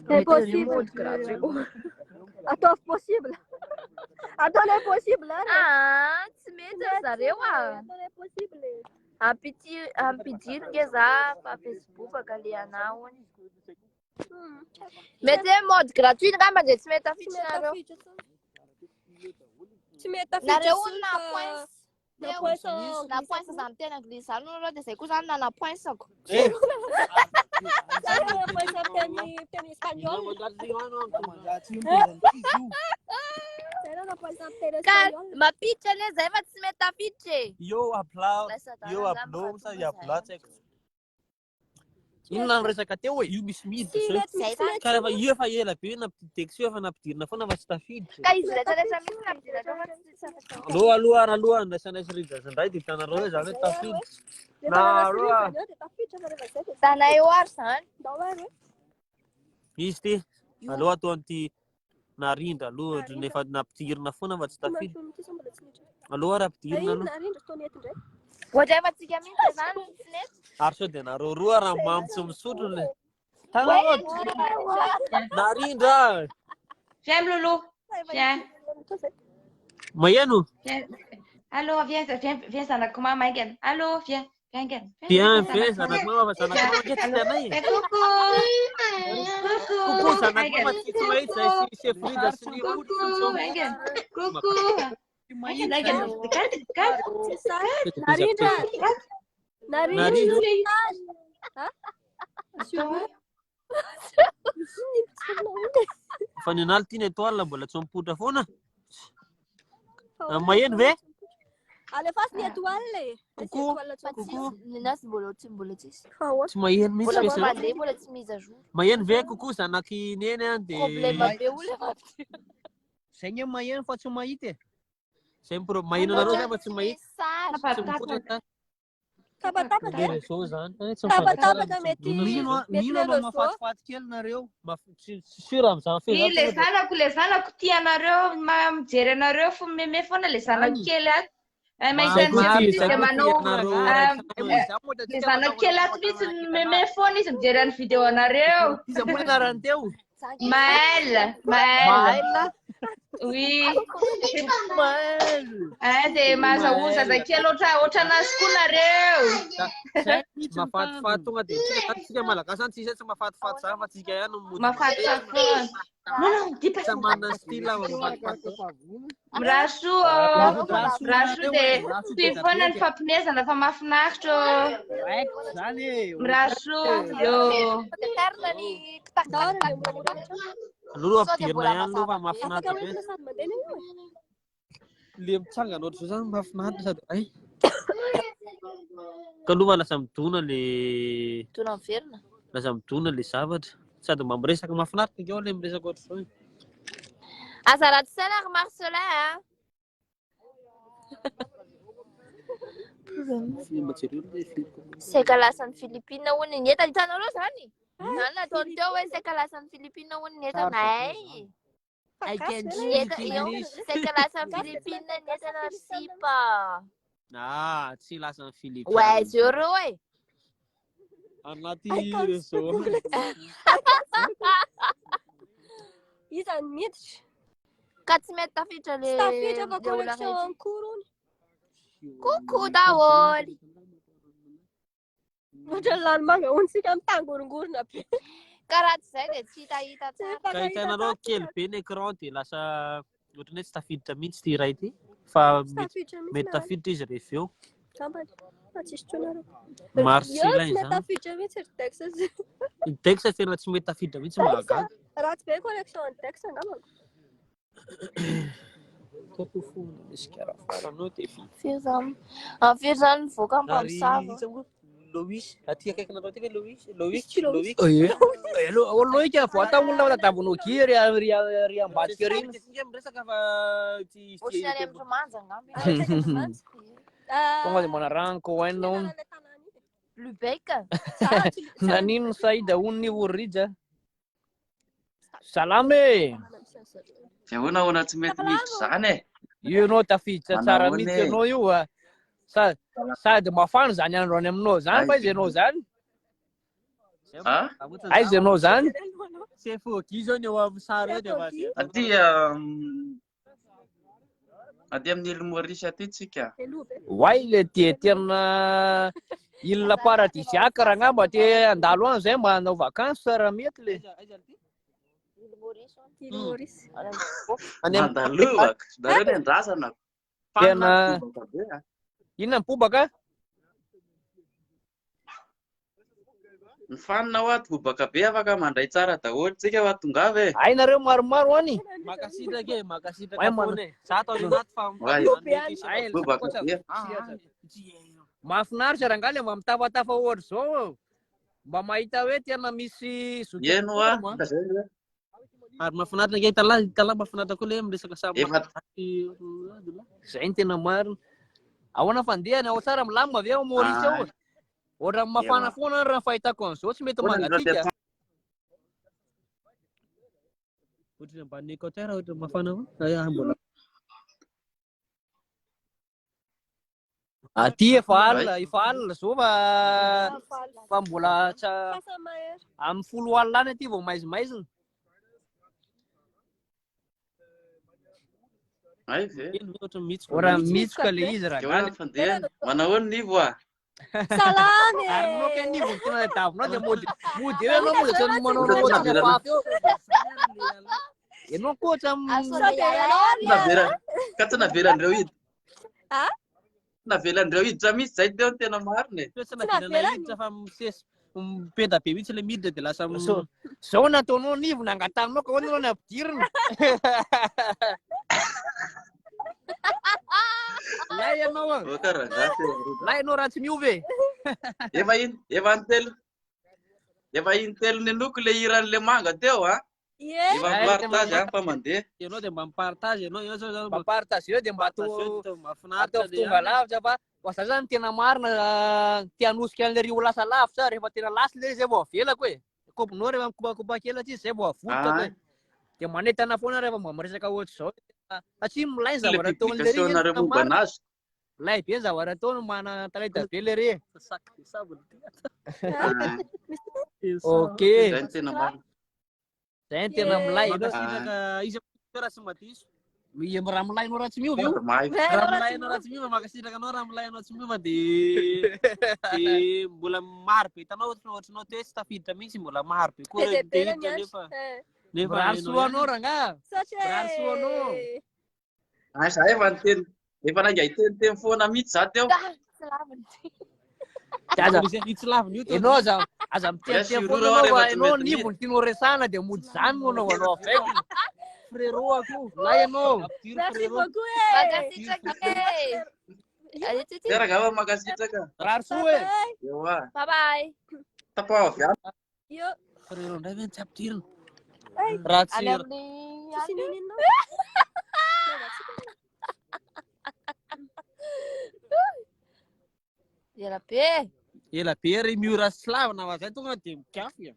Impossible. Ataovy possible. Ataonay possible ary. Tsy mety zareo Ataonay possible. Ampidiry nge za fa Facebook le anao. Mety mode gratuit ngamba de tsy mety tafiditra nareo. Tsy mety tafiditra. Nareo napoinsa zany tena anglisy zany nareo de zay koa zany napoinsako. Teny espagnol. Mapiditra le zay fa tsy mety tafiditra e. Io aplao sa aplatseko. Inona resaka teo e? Io misy miditra zay. Ka rehefa io efa ela be nampiditexio efa nampidirina foana fa tsy tafiditra. Ka izy rehetra misy nampidirina fa Aloha andraisanay Rizazandray de hitanareo hoe zany hoe tafiditra. Tanay oary zany. Izy ty aloha ataon'ity narindra aloha nefa nampidirina foana fa tsy tafiditra. Aloha raha ampidirina aloha. Ohatra efa tsika mihitsy zany tsy nety. Ary sao de nareo roa raha mamitsy misotro le. Tanareo narindra. J'aime Lolo. Viens. Maïano. Allô, viens, ça n'a comment Maïgen. Allô, viens. Viens, viens, ça n'a comment ça n'a comment qu'est-ce que coucou. Coucou, ça n'a comment tu es c'est Frida, c'est coucou, Maïgen. Coucou. Fa ninalo ty étoile mbola tsy mipotra foana. Maïen ve? Alefaso ny étoile. Coucou. Ninasy mbola tsisy. Tsy maïen mihitsy mbola mandeha mbola tsy mise à jour. Maïen ve coucou zanaky neny any de problème be olona. Zay nge maïen fa tsy mahita e. Sempre maïen nareo zay fa tsy mahita. Tsy mipotra. Tabataba zao zany. tabatabaka mety Mino mety anao lelo zao. mahafatifaty kely nareo. Sura amin'izany Le zanako tianareo mijery anareo fo meme foana le zanako kely ato. Mahita an'izay de manao le zanako kely ato mihitsy meme foana izy mijery any vidéo anareo. Iza moa anarany teo? Maël. Maël. Oui. Maël. De mahazahoa zazakely ohatranazy koa nareo. Mahafatifaty tonga dia tsika malagasy any tsisy tsy mahafatifaty zany fa tsika ihany mahafatifaty foana. Non, dis pas ça. Mana style mahafatifaty. Miraso de toy foana ny fampimezana fa mahafinaritra. Miraso yo. Lolo apirina ihany aloha fa mahafinaritra be. Le mitsangana ohatr'izao zany mahafinaritra sady ay. Ka aloha lasa midona le Tona miverina. lasa midona le zavatra sady mba miresaka mahafinaritra keo le miresaka ohatr'izao. Ah, ça va tout ça là, Marcelin, hein? C'est kalasan'ny Filipina hono ny entana hitanareo zany. Zany nataony teo hoe c'est kalasan'ny Filipina hono ny entana. Ay. I can speak English. C'est kalasan'ny Filipina ny entana sipa. Ah, tsy lasan'ny Filipina. Ouais, zero ouais. Anaty réseau. Izany miditra. Ka tsy mety tafiditra le Tafiditra fa connexion ankorony. Coucou daholo. Ohatra ny lanomanga ontsika mitangorongorona be. Karaha tsy zay dia tsy hitahita tsara. Ka hitanareo kely be ny écran dia lasa ohatran'ny hoe tsy tafiditra mihitsy ty iray ty fa mety tafiditra izy rehefa eo. Gambany. Tsisy tsonareo. Marcela izany. Tafiditra mihitsy ry Texas. Ny Texas tena tsy mety tafiditra mihitsy mahagaga. Ratsy be connexion ny Texas angambako. Firy zany mivoaka amin'ny mpamosavy. Lois, aty akaiky nareo ty ve Lois? Lois? Loika vao atao olona tadavinoky ry ambadika reny. Singa miresaka fa ty Ohatrany amin'ny Romanja angamba. Tonga dia manaranko hainao. Lubeka. Nanino Saida hony orija. Salame. Ahoana tsy mety miditra zany e. Io anao tafiditra tsara mihitsy anao io a. Sady mafana zany andro any aminao zany fa izy ianao zany. Aiza ianao zany? Tsy fôky zao ny eo amin'ny sary eo dia vazy. Aty amin'ny île Maurice aty tsika. Wai le tena île paradisiaka raha ngamba te andalo any zay mba hanao vacances raha mety le. Mandalovaka. Nareo ny andrasana. Tena inona ny bobaka? Ny fanina ho ato bobaka be afaka mandray tsara daholo tsika ho atongava e. Ay nareo maromaro any. Makasitraka foana. Za tao anaty fa bobaka be. Mahafinaritra raha ngale mba mitafatafa ohatra zao. Mba mahita hoe tena misy Eno a. Ary mahafinaritra nge tala mahafinaritra koa le miresaka samy. Zay ny tena marina. Ahoana fandehany ao tsara milamina avy ao Maurice ao. Ohatra mafana foana raha fahitako an'izao tsy mety mangatsika. Ohatra ambany Équateur ohatra mafana mbola. Aty efa alina zao fa mbola amin'ny 10 alina any aty vao maizimaizina. Ay ve. Ora mitsoka le izy raha. Manao nivo a. Salame. Arno ke nivo tena tavinao dia mody eo ianao moa tsy manao roty afafy eo. Ianao koa Ka tsy navelan'ireo hiditra. Navelan'ireo hiditra mihitsy zay teo tena marina e. Tsy navelana hiditra fa misesy mipeda be mihitsy le miditra dia lasa zao nataonao nivo nangatanao ka hoanao ny ampidirina. Lai ianao a. Lai ianao raha tsy miovy. Efa intelo nenoko le iran'le manga teo a. Efa partage fa mandeha. Ianao dia mba mipartage ianao zao Mampartage eo dia mba atao mahafinaritra atao tonga lavitra fa oasa zany tena marina te hanosika an'le rio lasa lavitra rehefa tena lasa le zay vao avelako e. Kopinao rehefa mikobakobaky ela ty zay vao avotako e. Dia manetana foana rehefa mba miresaka ohatr'izao. Satria milay ny zavatra ataon'le ry. Lay be ny zavatra ataony mana talenta be le ry. Okey. Zay tena milay. Izy raha tsy madiso. Raha milay no raha tsy miova io. Raha milay no raha tsy miova makasitraka anao raha milay anao tsy miova dia mbola maro be hitanao ohatranao te tsy tafiditra mihitsy mbola maro be koa nefa rahasoanao ranga. Rahasoanao. Za efa niteny efa nangai teny foana mihitsy za teo. Ianao aza miteny foana ianao nivony tianao resana dia mody zany anao avaiky. Frérot ako. Lay ianao. Merci beaucoup. Tera gava makasitraka. Rahasoa e. Ewa. Bye bye. Tapo avy any. Yo. Frérot ndray ve tsy ampidirina. Raha tsy Ela be. Ela be ry miora slavina va zay tonga dia mikafy.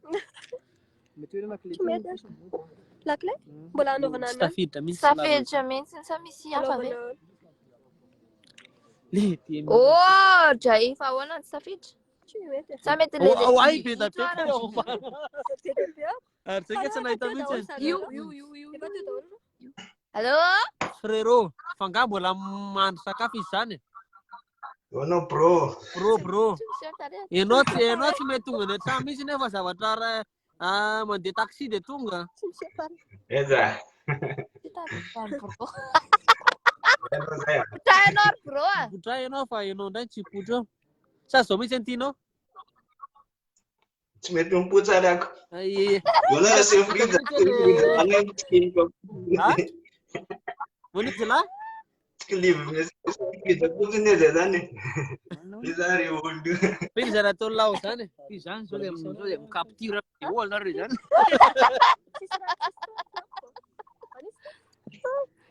La clé? Mbola anaovana Tsy tafiditra mihitsy. Safiditra mihitsy sa misy hafa ve? Le Oh, dray efa ahoana tsy safiditra. Sa mety le ay be da be. Ary tsika tsy nahita mihitsy. Allô? Frérot, fanga mbola mandry sakafo izy zany. Ono bro. Bro. Ianao tsy mety tonga ny trano mihitsy nefa zavatra mandeha taxi dia tonga. Eza. Putrainao bro. Putrainao fa ianao ndray tsy putra. Sa zao mihitsy antinao? Tsy mety mipotra arako. Ono la se frida. Bonito lá? Livre, frida fotsiny eza zany. Izary olo. Izy atao lao zany. Izy zany zao dia mikapitira olona ry zany.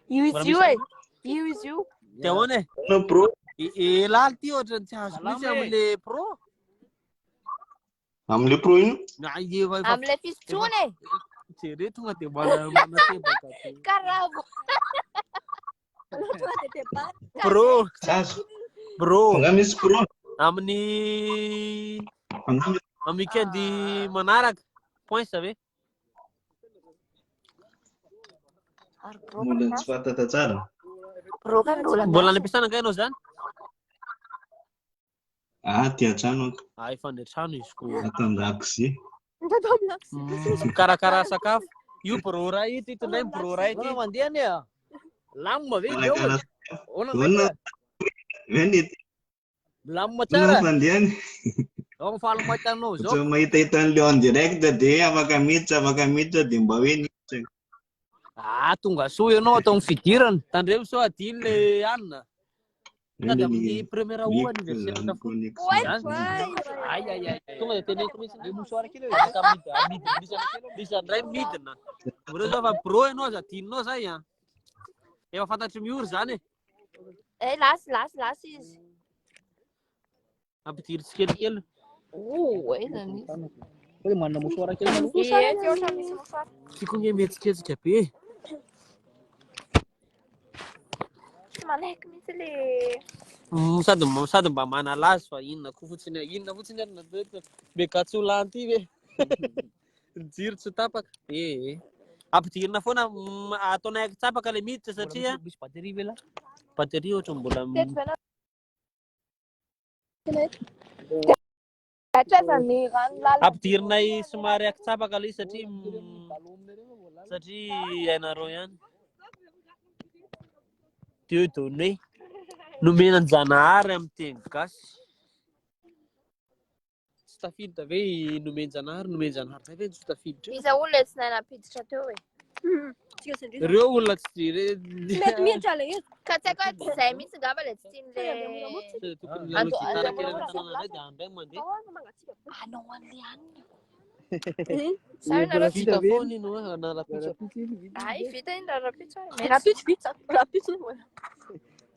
Io izy io e. Io izy io. Dia ahoana e? No pro. Elaly ty ohatra tsy azo mihitsy amin'le pro. Amin'le pro ino? Amin'le fisotroana e. Jereo tonga dia mbola manatebaka. Karavo. Pro. Bro. Nga misy pro. Amin'ny weekend manaraka. Point sa ve? Mbola tsy fantatra tsara. Mbola nampiasana nga ianao zany? Ty an-trano ako. Efa any an-trano izy ko. Atandakozy. Karakara sakafo. Io pro ray ity tondray pro ray ity. mandeha ni ah. Lamma ve io. Venit. Lamma tsara. Mandeha. Ang mahita-hitanao zao. So mahita-hita an'le on direct dia afaka miditra dia mba hoe niditra. Tonga soa ianao atao fidirana. Tandremo sao adiny le anina. Sady amin'ny première roue anniversaire na foana. Ay. Tonga dia teneniko mihitsy le mosoara kely misy andray midina. Oreo zao fa pro ianao aza adininao zay ah. Efa fantatry miory zany e. Lasy izy. Ampidiry tsikelikely. Eza misy. Hoe manana mosoara kely Misy mosoara. Tiako ny mihetsiketsika be. Manaiky mihitsy le. Sady mba manalazy fa inona fotsiny ary be katsola ty ve. Jiro tsy tapaka. Ampidirina foana ataonay tsapaka le miditra satria misy batterie ve la? Batterie ohatra mbola ampidirinay somary akitsapaka le satria hainareo ihany. Dieu donné. Nomenany Janahary amin'ny teny gasy. Tsy tafiditra ve nomen-Janahary zay ve tsy tafiditra. Iza olona tsy nanapiditra teo e. Ireo olona tsy Mety mihitra le izy. Ka tsy haiko zay mihitsy ngamba le tsy tian'le tokony gitara kely amin'ny tanàna iray dia andray mandeha. anao an'le anina. Sarina Vita foana ino analapitsa. Ay, vita iny raha rapitsa. Rapitso vita. Rapitso ny vola.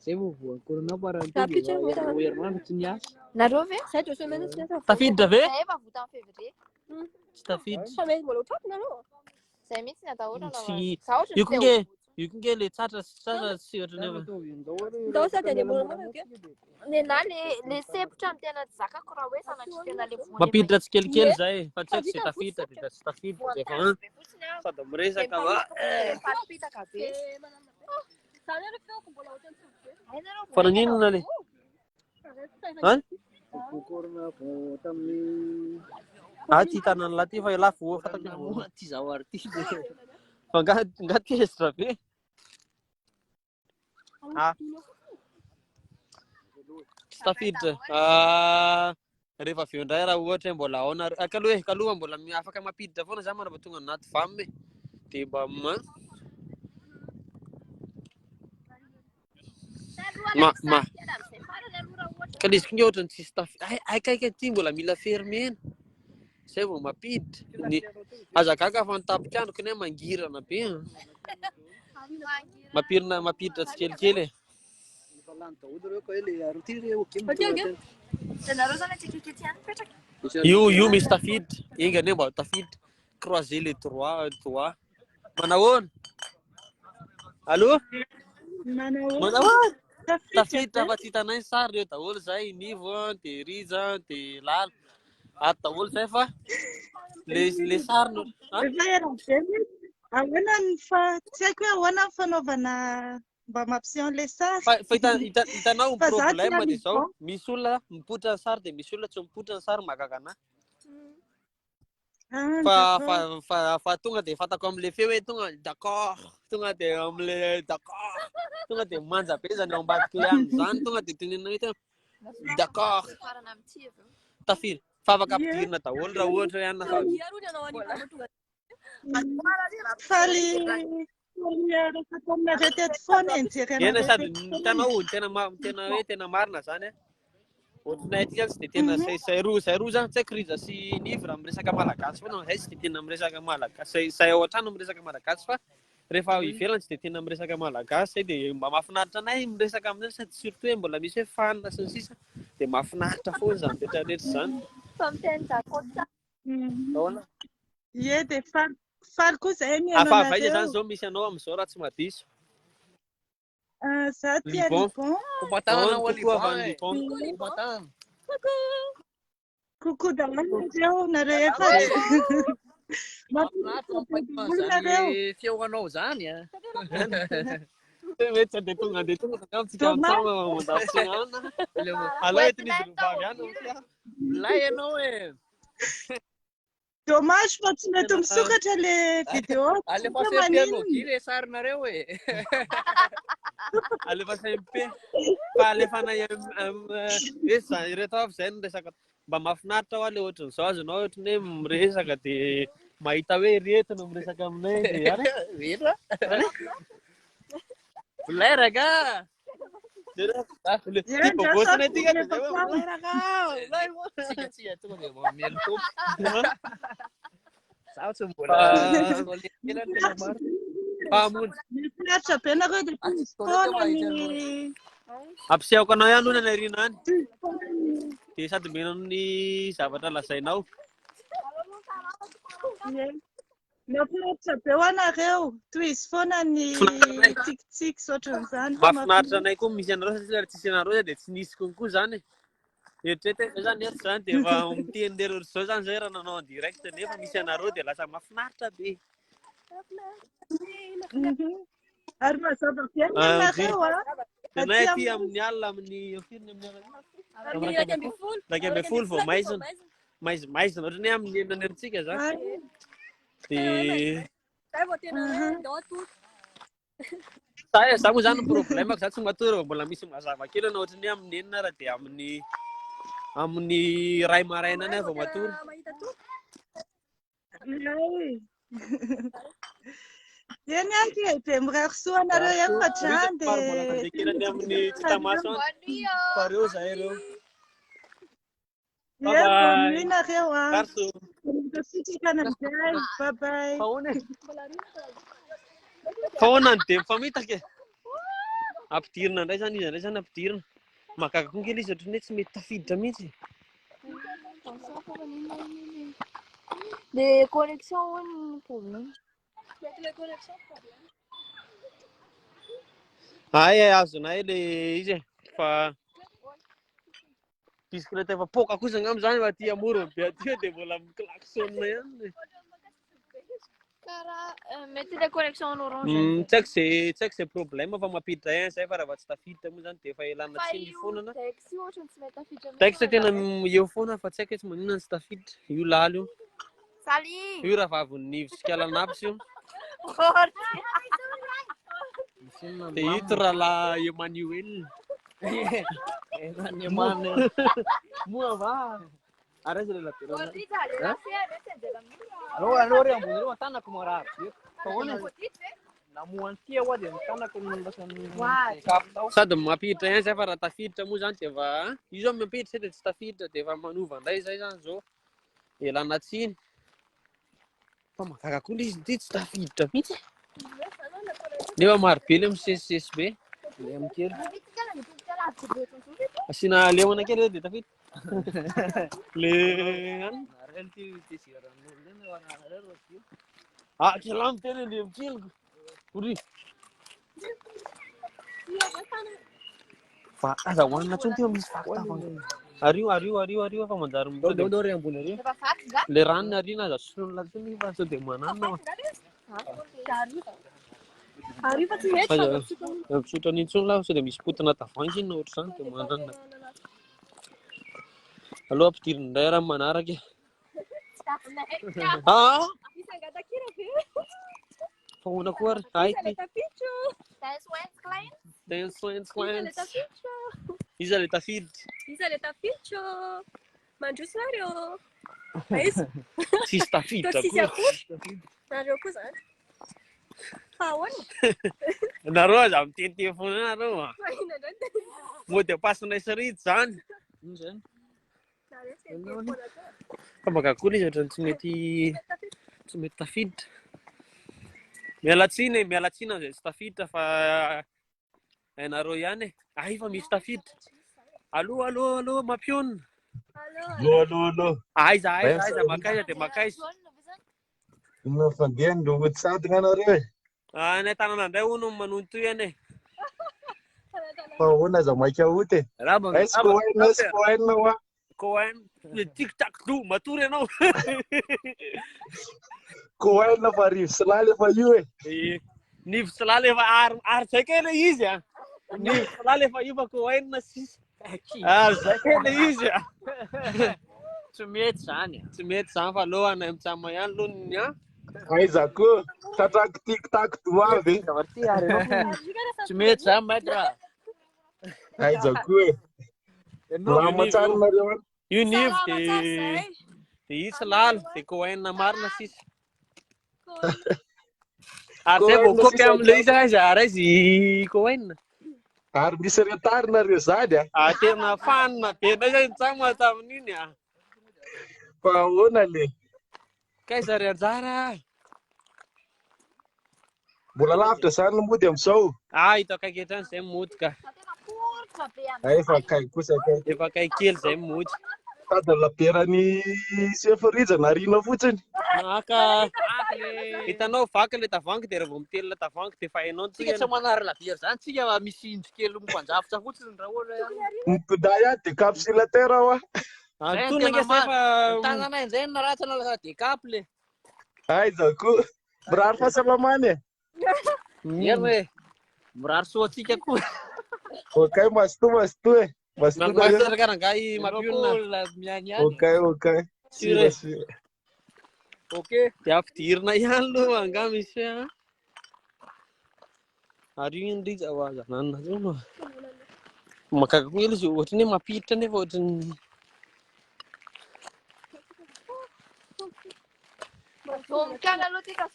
Zay vao voakoronao parang Rapitso ny vola. herinandro tsy niasa. Nareo ve? Zay 2 semaines tsy nata. Tafiditra ve? Zay efa vota amin'ny février. Tsy tafiditra. Fa mety mbola otrako nareo. Zay mihitsy ny atahorana. Tsy Za ohatra io ny konge io konge le tsatra sy ohatra ny Ndao sady any moramora ke. Nenahy le sepitra ny tena tsy zakako raha hoe sanatry tena le voany. mampiditra tsikelikely zay fa tsy haiko tsy tafiditra dia tsy tafiditra dia fa sady miresaka va Fampitaka be. Zany ary feoko mbola ohatrany fa naninona le han ty tanana laha ty fa lafo fatako ty zao artiste fa nga testra be tsy tafiditra rehefa aveo indray raha ohatra mbola ao na kaloha mbola afaka mampiditra foana za manava tonga anaty vamme dia mba ka izy konge ohatrany tsisy aikaika ty mbola mila fermena zay vao mampiditra ny azagaga fa nitapika andro kone mangirana be mampiditra tsikelikely io misy tafiditra ingane mba tafiditra croiser les droits manahoana allo manahoana tafiditra fa tsy hitanay sary reo daholo zay nivo dia riza dia lala ato daholo zay fa le sary ahoana fa tsy haiko hoe ahoana ny fanaovana mba mampiseho le sary fa hitanao problème dia zao misy olona mipoitra ny sary dia misy olona tsy mipoitra ny sary mahagaga anahy fa tonga dia fatako am'le feo hoe tonga d'accord tonga dia am'le d'accord tonga dia manja be zany ao ambadiky le any zany tonga dia tenena hoe d'accord tafiry fa afaka ampidirina daholo raha ohatra hoe anna ena sady hitanao tena hoe tena marina zany ohatrinay aty zany tsy dia tena say roa zany tsy haiko riza sy nivra miresaka malagasy foana zay tsy dia tena miresaka malagasy say ao an-trano miresaka malagasy fa rehefa ivelany tsy dia tena miresaka malagasy zay dia mba mahafinaritra anay miresaka amin'izany sady surtout hoe mbola misy hoe fanina sy ny sisa dia mahafinaritra foana zany rehetrarehetra zany ie dia faly koa zay afavaiza zany zao misy anao amin'izao raha tsy madiso za tia Libon coucou damanareo nareo feoanao zany mety dia tonga tsika alay ty nizy lovavy any lay ianao e dommage fa tsy mety misokatra le vidéo alefa sempialogi le sarinareo e alefa sempe fa alefanay zany reto avy zay niresaka mba mahafinaritra ao le ohatran'izao azonao ohatrany hoe miresaka dia mahita hoe retina miresaka aminay dia lay raga bobosina tika tsika tonga dia mamelo tompo zaho tsy mbola mahafinaritra be nareo dia foana ny ampisehako anao ihany aloha ny ariana any dia sady menao ny zavatra lazainao mahafinaritra be ho anareo toy izy foana ny tsikitsiky ohatran'izany mahafinaritra anay koa misy anareo satria tsisy anareo dia tsy nisy konkoa zany eritreretra zany eto zany dia efa mitenydero zao zany zay raha nanao en direct nefa misy anareo dia lasa mahafinaritra be ary mazava fiaina nareo anay aty amin'ny alina amin'ny firiny amin'ny raika amby folo vao maizina ohatrany hoe amin'ny enina erintsika zany dia za moa zany problemako za tsy matory mbola misy mazava kely ana ohatrany hoe amin'ny enina raha dia amin'ny ray maraina any vao matory eny any be mirary soa anareo efadrany kelany amin'ny tsitamaso any fareo zahay reo nuit nareo Bye bye. Fahoana ny dia mifamitaka e. Ampidirina indray zany izy, indray zany ampidirina. Mahagaga koa kely izy ohatran'ny hoe tsy mety tafiditra mihitsy. Les connexions problème. Ay azonay le izy e. Fa bisikileta efa poka kosa angamba zany fa aty amorony be aty dia mbola miklaksonna ihany. Karaha mety le connexion en orange. Tsy haiko zay problème fa mampiditra ihany zay fa raha tsy tafiditra moa zany dia efa elana tsiny ny fonana. Texte tena eo foana fa tsy haiko hoe maninona tsy tafiditra. Io lalo io. Salut. Io raha vavon'ny Fiskalanapsy io. Dia ito rahalahy Emmanuel. Emmanuel. Mua va. Arrête de la Alô ry ambony reo an-tanako marary. Namoany tia hoa dia ny tanako no sady mampiditra ihany zay fa raha tafiditra moa zany dia efa io zao mampiditra dia tsy tafiditra dia efa manova indray zay zany zao elana tsiny fa mahagaga koa izy ity tsy tafiditra mihitsy nefa maro be le misesisesy be le amikely asina lemana kely dia tafiditra le any kelamo tena le amikeloko uri fa azahoanina tsony teo misy fakitavana ario fa manjary Dondore ambony ario. le ranony ariana aza solona tsony fa sao dia mananona misotra an'iny tsony la sao dia misy potana tavangy iny na ohatr' izany dia mananona aloha ampidirina indray raha manaraka fahoana koa ary haity iza le tafiditra mandroso nareo tsisy tafiditra nareo koa zany ahoana nareo aza mitete foana nareo mo dia pasinay sarity zany fa mahagaga izy ohatrany tsy mety tafiditra mialatsiny zay tsy tafiditra fa hainareo ihany e fa misy tafiditra allo mampionona allo aiza makaiza dia makaiza inona fandehany ro mitsadina anareo e nay tanana indray hono manonto ihany e fa hoana aza maika oty e skohaina hoa Cohen tic-tac do matory ianao Cohen fa rivo sy lahy efa io e nivo sy lahy efa ary zay kely izy a nivo sy lahy efa io fa Cohen sisy zay kely izy a tsy mety zany fa aloha mitsama ihany lohany a aiza koa tatrako tic-tac do avy tsy mety zany maître aiza koa lama tsara nareo io nivo dia isy lalo dia Cohen marina sisy ary zay vao kopy amin'le izy aiza ary izy Cohen ary misy retard nareo zany a tena fanina be ndray zay nitsama tamin'iny a fa ahoana le kaiza ry anjara mbola lavitra zany mody amin'izao hita akaiky hatrany zay mody ka efa kai kosa efa kai kely zay mody tady laberany sefirijana arina fotsiny hitanao vaky le tavangy dia rehefa vao mitelina tavangy dia fa hainao tsika tsy manary labiera zany tsika misy indro kely mpanjafitra fotsiny raha ohatra mipiday a de capsulateur hoa tananay nzay naratsana lasa decap le aiza koa mirary fahasalamany e hoe mirary soatsika koa okay masto e Marangai mapiona okay sure okay dia ampidirina ihany aloha angamba misy ary io indrindra ho aza nanona zao no mahagaga koa izy ohatrany hoe mampiditra nefa ohatrany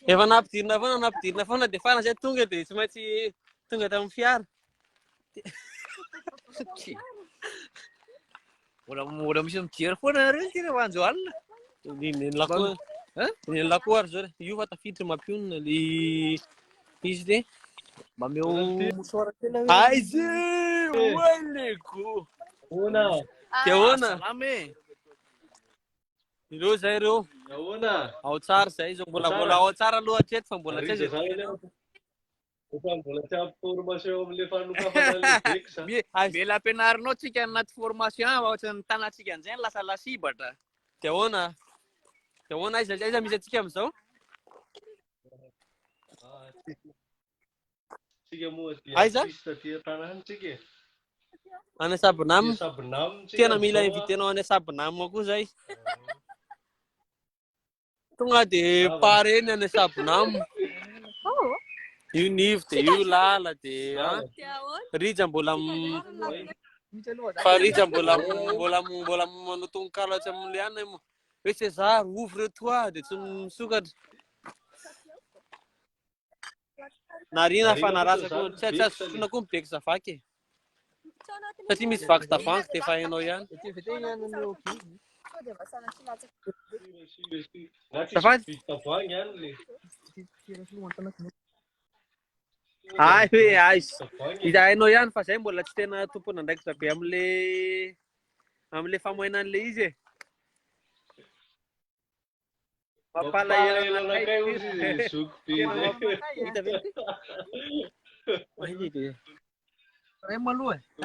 efa napidina foana dia fana zay tonga dia tsy maintsy tonga tamin'ny fiara mbola misy mijery foana nareo tena manjo alina Ny lakoary zao io fa tafiditra mampionona le izy de mba meo mosoara kely aizy oeleko ahoana ireo zay ireo ao tsara zay zao mbola ao tsara aloha hatreto fa mbola tsy mila ampianarinao tsika anaty formation ohatry ny tanatsika an'izay lasa lasibatra de ahoana aiza misy atsika am'izao aiza any Sabonam tena mila invitenao any Sabonam koa zay tonga de pareny any Sabonam io nivo de io lala de rija mbola fa rija mbola manotony kalatsy amin'le any mo hoe César ouvre toi de tsy misokatra narina fa narasako tsy asotrona koa mibeky zavaky satria misy vaky tavoangy de efa hainao ihany ay hoe aiza ita hainao ihany fa zay mbola tsy tena tompony andraikitra be am'le famoihnan'le izy e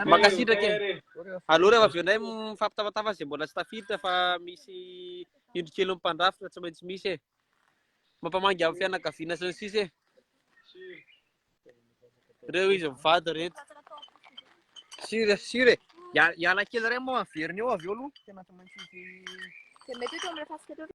makasitraka aloha rehefa avy eo ndray mifampitafatava zay mbola tsy tafiditra fa misy indrokely mpandrafitra tsy maintsy misy e mampamangy amin'ny fianakaviana sy ny sisa e reo izy mivady reto sire iala kely ray moa averiny eo avy eo aloha tena tsy maintsy